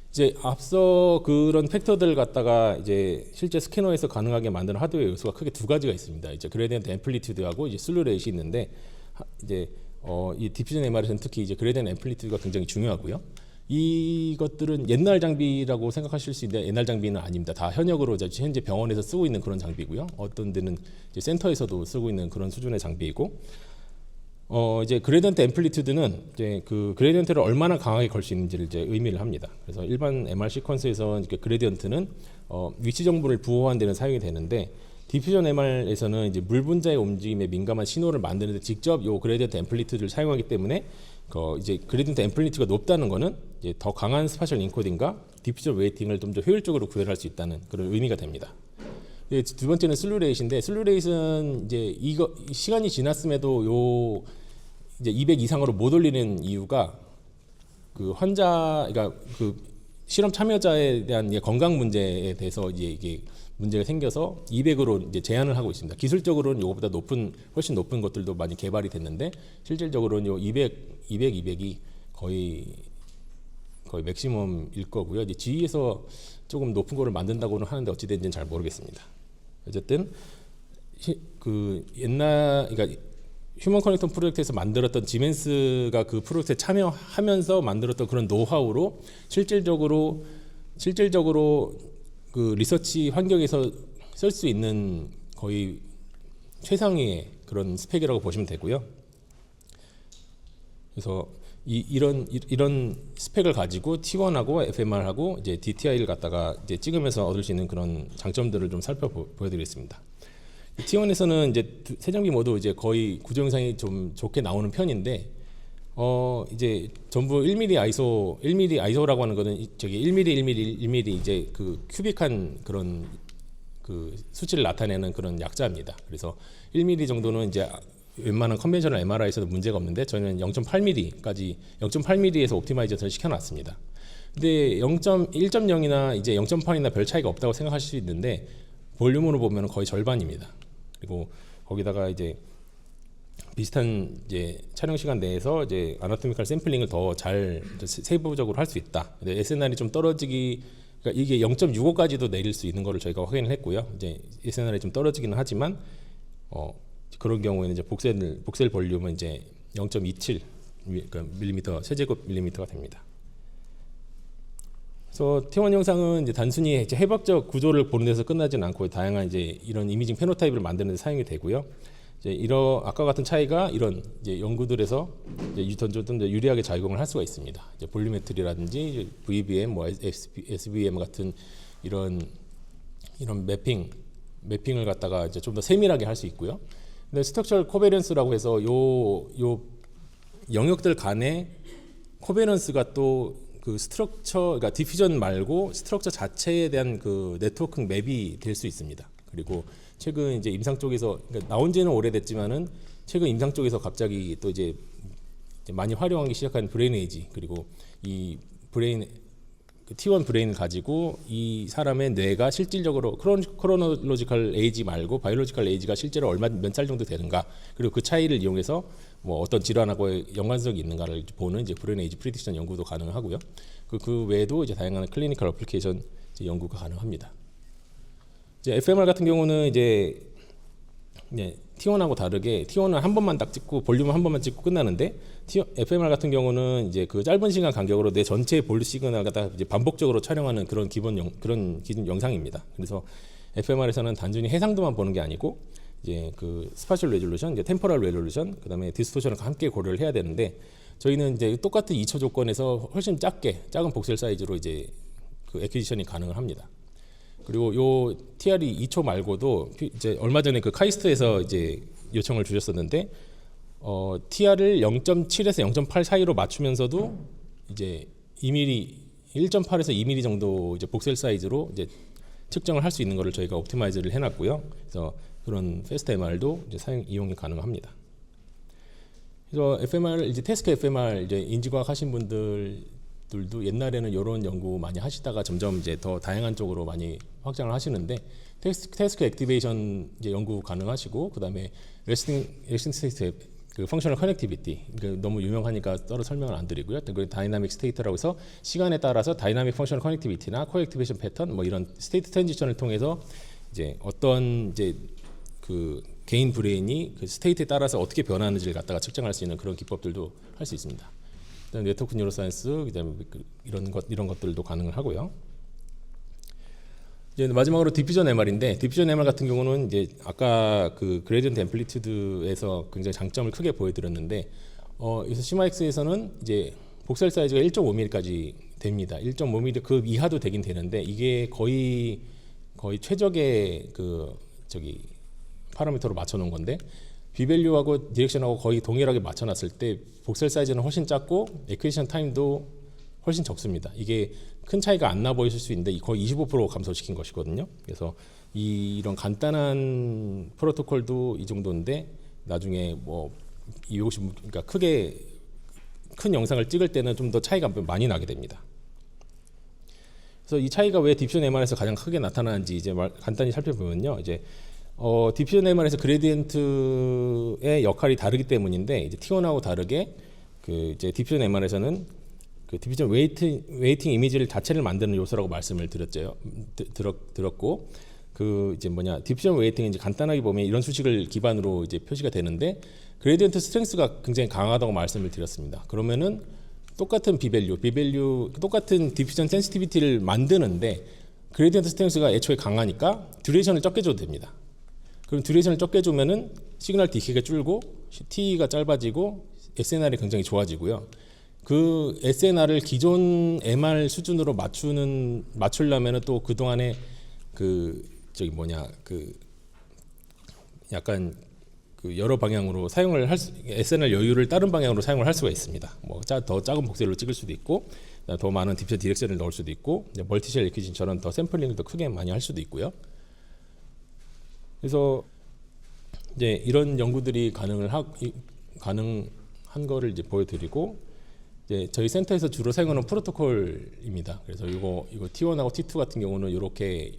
Speaker 2: 이제 앞서 그런 팩터들을 갖다가 이제 실제 스캐너에서 가능하게 만드는 하드웨어 요소가 크게 두 가지가 있습니다. 이제 그레디언트 앰플리튜드하고 이제 슬루 레이트이 있는데 이제 이 디퓨전 MR에서는 특히 이제 그레디언트 앰플리튜드가 굉장히 중요하고요. 이것들은 옛날 장비라고 생각하실 수 있는데 옛날 장비는 아닙니다. 다 현역으로 현재 병원에서 쓰고 있는 그런 장비고요. 어떤 데는 이제 센터에서도 쓰고 있는 그런 수준의 장비이고, 이제 그레디언트 앰플리튜드는 이제 그 그레디언트를 얼마나 강하게 걸 수 있는지를 이제 의미를 합니다. 그래서 일반 MR 시퀀스에서 그레디언트는 위치 정보를 부호하는 데는 사용이 되는데, 디퓨전 MR에서는 이제 물 분자의 움직임에 민감한 신호를 만드는데 직접 요 그레디언트 앰플리튜드를 사용하기 때문에 이제 그레디언트 앰플리튜드가 높다는 거는 이제 더 강한 스파셜 인코딩과 디퓨전 웨이팅을 좀 더 효율적으로 구현할 수 있다는 그런 의미가 됩니다. 두 번째는 슬루 레이트인데, 슬루 레이트는 이제 시간이 지났음에도 요 이제 200 이상으로 못 올리는 이유가 그 환자, 그러니까 그 실험 참여자에 대한 건강 문제에 대해서 이제 이게 문제가 생겨서 200으로 이제 제한을 하고 있습니다. 기술적으로는 이거보다 훨씬 높은 것들도 많이 개발이 됐는데, 실질적으로는 요 200이 거의 맥시멈일 거고요. 이제 GE에서 조금 높은 거를 만든다고는 하는데 어찌 된지는 잘 모르겠습니다. 어쨌든 그 그러니까 휴먼 커넥터 프로젝트에서 만들었던 지멘스가 그 프로젝트에 참여하면서 만들었던 그런 노하우로 실질적으로 그 리서치 환경에서 쓸 수 있는 거의 최상위의 그런 스펙이라고 보시면 되고요. 그래서 이런 스펙을 가지고 T1하고 FMR하고 이제 DTI를 갖다가 이제 찍으면서 얻을 수 있는 그런 장점들을 좀 보여드리겠습니다. T1에서는 이제 세 장비 모두 이제 거의 구조 영상이 좀 좋게 나오는 편인데, 이제 전부 1mm ISO라고 하는 거는 저기 1mm 이제 그 큐빅한 그런 그 수치를 나타내는 그런 약자입니다. 그래서 1mm 정도는 이제 웬만한 컨벤셔널 MRI에서도 문제가 없는데, 저희는 0.8mm에서 옵티마이제이션을 시켜놨습니다. 근데 1.0이나 이제 0.8이나 별 차이가 없다고 생각하실 수 있는데, 볼륨으로 보면 거의 절반입니다. 그리고 거기다가 이제 비슷한 이제 촬영 시간 내에서 이제 아나토미컬 샘플링을 더 잘 세부적으로 할 수 있다. 근데 SNR이 좀 그러니까 이게 0.65까지도 내릴 수 있는 거를 저희가 확인을 했고요. 이제 SNR이 좀 떨어지기는 하지만 그런 경우에는 이제 복셀 볼륨은 이제 0.27 그러니까 밀리미터 세제곱 밀리미터가 됩니다. 그래서 T1 영상은 이제 단순히 이제 해박적 구조를 보는 데서 끝나지는 않고 다양한 이제 이런 이미징 페노타입을 만드는 데 사용이 되고요. 이제 아까 같은 차이가 이런 이제 연구들에서 이제 좀 더 유리하게 작용을 할 수가 있습니다. 이제 볼륨메트리라든지 VBM, 뭐 SVM 같은 이런 매핑을 갖다가 이제 좀 더 세밀하게 할 수 있고요. 근데 스트럭처럴 코베런스라고 해서 요 영역들 간의 코베런스가 또 그 스트럭처, 그러니까 디퓨전 말고 스트럭처 자체에 대한 그 네트워크 맵이 될 수 있습니다. 그리고 최근 이제 임상 쪽에서, 그러니까 나온 지는 오래됐지만은 최근 임상 쪽에서 갑자기 또 이제 많이 활용하기 시작한 브레인 에이지, 그리고 이 브레인 그 T1 브레인을 가지고 이 사람의 뇌가 실질적으로 크로놀로지컬 에이지 말고 바이올로지컬 에이지가 실제로 몇 살 정도 되는가, 그리고 그 차이를 이용해서 뭐 어떤 질환하고 연관성이 있는가를 보는 이제 브레인 에이지 프리딕션 연구도 가능하고요. 그 외에도 이제 다양한 클리니컬 어플리케이션 연구가 가능합니다. 이제 FMR 같은 경우는 이제 T1하고 다르게 T1은 한 번만 딱 찍고 볼륨을 한 번만 찍고 끝나는데, FMR 같은 경우는 이제 그 짧은 시간 간격으로 내 전체 볼륨 시그널을 갖다 이제 반복적으로 촬영하는 그런 기본 영상입니다. 그래서 FMR에서는 단순히 해상도만 보는 게 아니고 이제 그 스파셜 레졸루션, 이제 템포럴 레졸루션, 그다음에 디스토션을 함께 고려를 해야 되는데, 저희는 이제 똑같은 2초 조건에서 훨씬 작은 복셀 사이즈로 이제 그 애퀴지션이 가능을 합니다. 그리고 요 TR이 2초 말고도 이제 얼마 전에 그 카이스트에서 이제 요청을 주셨었는데, TR을 0.7에서 0.8 사이로 맞추면서도 이제 1.8에서 2mm 정도 이제 복셀 사이즈로 이제 측정을 할 수 있는 거를 저희가 옵티마이즈를 해놨고요. 그래서 그런 패스트 MR도 이제 이용이 가능합니다. 그래서 FMR 이제 태스크 FMR 이제 인지과학 하신 분들 기법들도 옛날에는 이런 연구 많이 하시다가 점점 이제 더 다양한 쪽으로 많이 확장을 하시는데 태스크 액티베이션 이제 연구 가능하시고 그다음에 레스팅 스테이트 그 펑셔널 커넥티비티 너무 유명하니까 따로 설명을 안 드리고요. 그리고 다이나믹 스테이트라고 해서 시간에 따라서 다이나믹 펑셔널 커넥티비티나 코액티베이션 패턴 뭐 이런 스테이트 트랜지션을 통해서 이제 어떤 이제 그 개인 브레인이 그 스테이트에 따라서 어떻게 변하는지를 갖다가 측정할 수 있는 그런 기법들도 할 수 있습니다. 그다음에 네트워크 뉴로사이언스 그다음에 이런 것들도 가능을 하고요. 이제 마지막으로 디퓨전 MR인데 디퓨전 MR 같은 경우는 이제 아까 그 그레디언트 앰플리튜드에서 굉장히 장점을 크게 보여드렸는데 그래서 시마엑스에서는 이제 복셀 사이즈가 1.5mm까지 됩니다. 1.5mm 그 이하도 되긴 되는데 이게 거의 최적의 그 파라미터로 맞춰놓은 건데 비밸류하고 디렉션하고 거의 동일하게 맞춰놨을 때 복셀 사이즈는 훨씬 작고 에퀴지션 타임도 훨씬 적습니다. 이게 큰 차이가 안 나 보이실 수 있는데 거의 25% 감소시킨 것이거든요. 그래서 이런 간단한 프로토콜도 이 정도인데 나중에 뭐 이것이 그러니까 크게 큰 영상을 찍을 때는 좀 더 차이가 많이 나게 됩니다. 그래서 이 차이가 왜 디퓨전 MR에서 가장 크게 나타나는지 이제 간단히 살펴보면요. 이제 디퓨전 MR에서 그레디언트의 역할이 다르기 때문인데 이제 T1하고 다르게 그 이제 디퓨전 MR에서는 그 디퓨전 웨이팅 이미지를 자체를 만드는 요소라고 말씀을 들었고 그 이제 디퓨전 웨이팅은 이제 간단하게 보면 이런 수식을 기반으로 이제 표시가 되는데 그레디언트 스트렝스가 굉장히 강하다고 말씀을 드렸습니다. 그러면은 똑같은 비밸류 똑같은 디퓨전 센시티비티를 만드는데 그레디언트 스트렝스가 애초에 강하니까 듀레이션을 적게 줘도 됩니다. 그럼 듀레이션을 적게 주면은 시그널 디케이가 줄고 T가 짧아지고 SNR이 굉장히 좋아지고요. 그 SNR을 기존 MR 수준으로 맞추려면은 또 그 동안에 약간 그 여러 방향으로 사용을 SNR 여유를 다른 방향으로 사용을 할 수가 있습니다. 뭐 더 작은 복셀로 찍을 수도 있고, 더 많은 디퓨전 디렉션을 넣을 수도 있고, 멀티셀 에퀴진처럼 더 샘플링을 더 크게 많이 할 수도 있고요. 그래서 이제 이런 연구들이 가능한 거를 이제 보여드리고, 이제 저희 센터에서 주로 사용하는 프로토콜입니다. 그래서 이거 T1하고 T2 같은 경우는 이렇게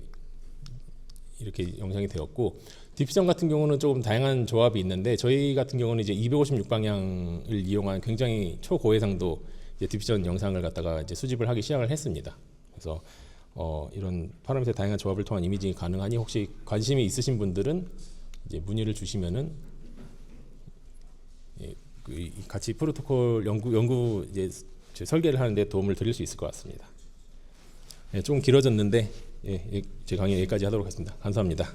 Speaker 2: 영상이 되었고, 디퓨전 같은 경우는 조금 다양한 조합이 있는데 저희 같은 경우는 이제 256방향을 이용한 굉장히 초고해상도 이제 디퓨전 영상을 갖다가 이제 수집을 하기 시작을 했습니다. 그래서 이런 파라미터 다양한 조합을 통한 이미징이 가능하니 혹시 관심이 있으신 분들은 이제 문의를 주시면은 같이 프로토콜 연구 이제 설계를 하는데 도움을 드릴 수 있을 것 같습니다. 좀 길어졌는데 제 강의 여기까지 하도록 하겠습니다. 감사합니다.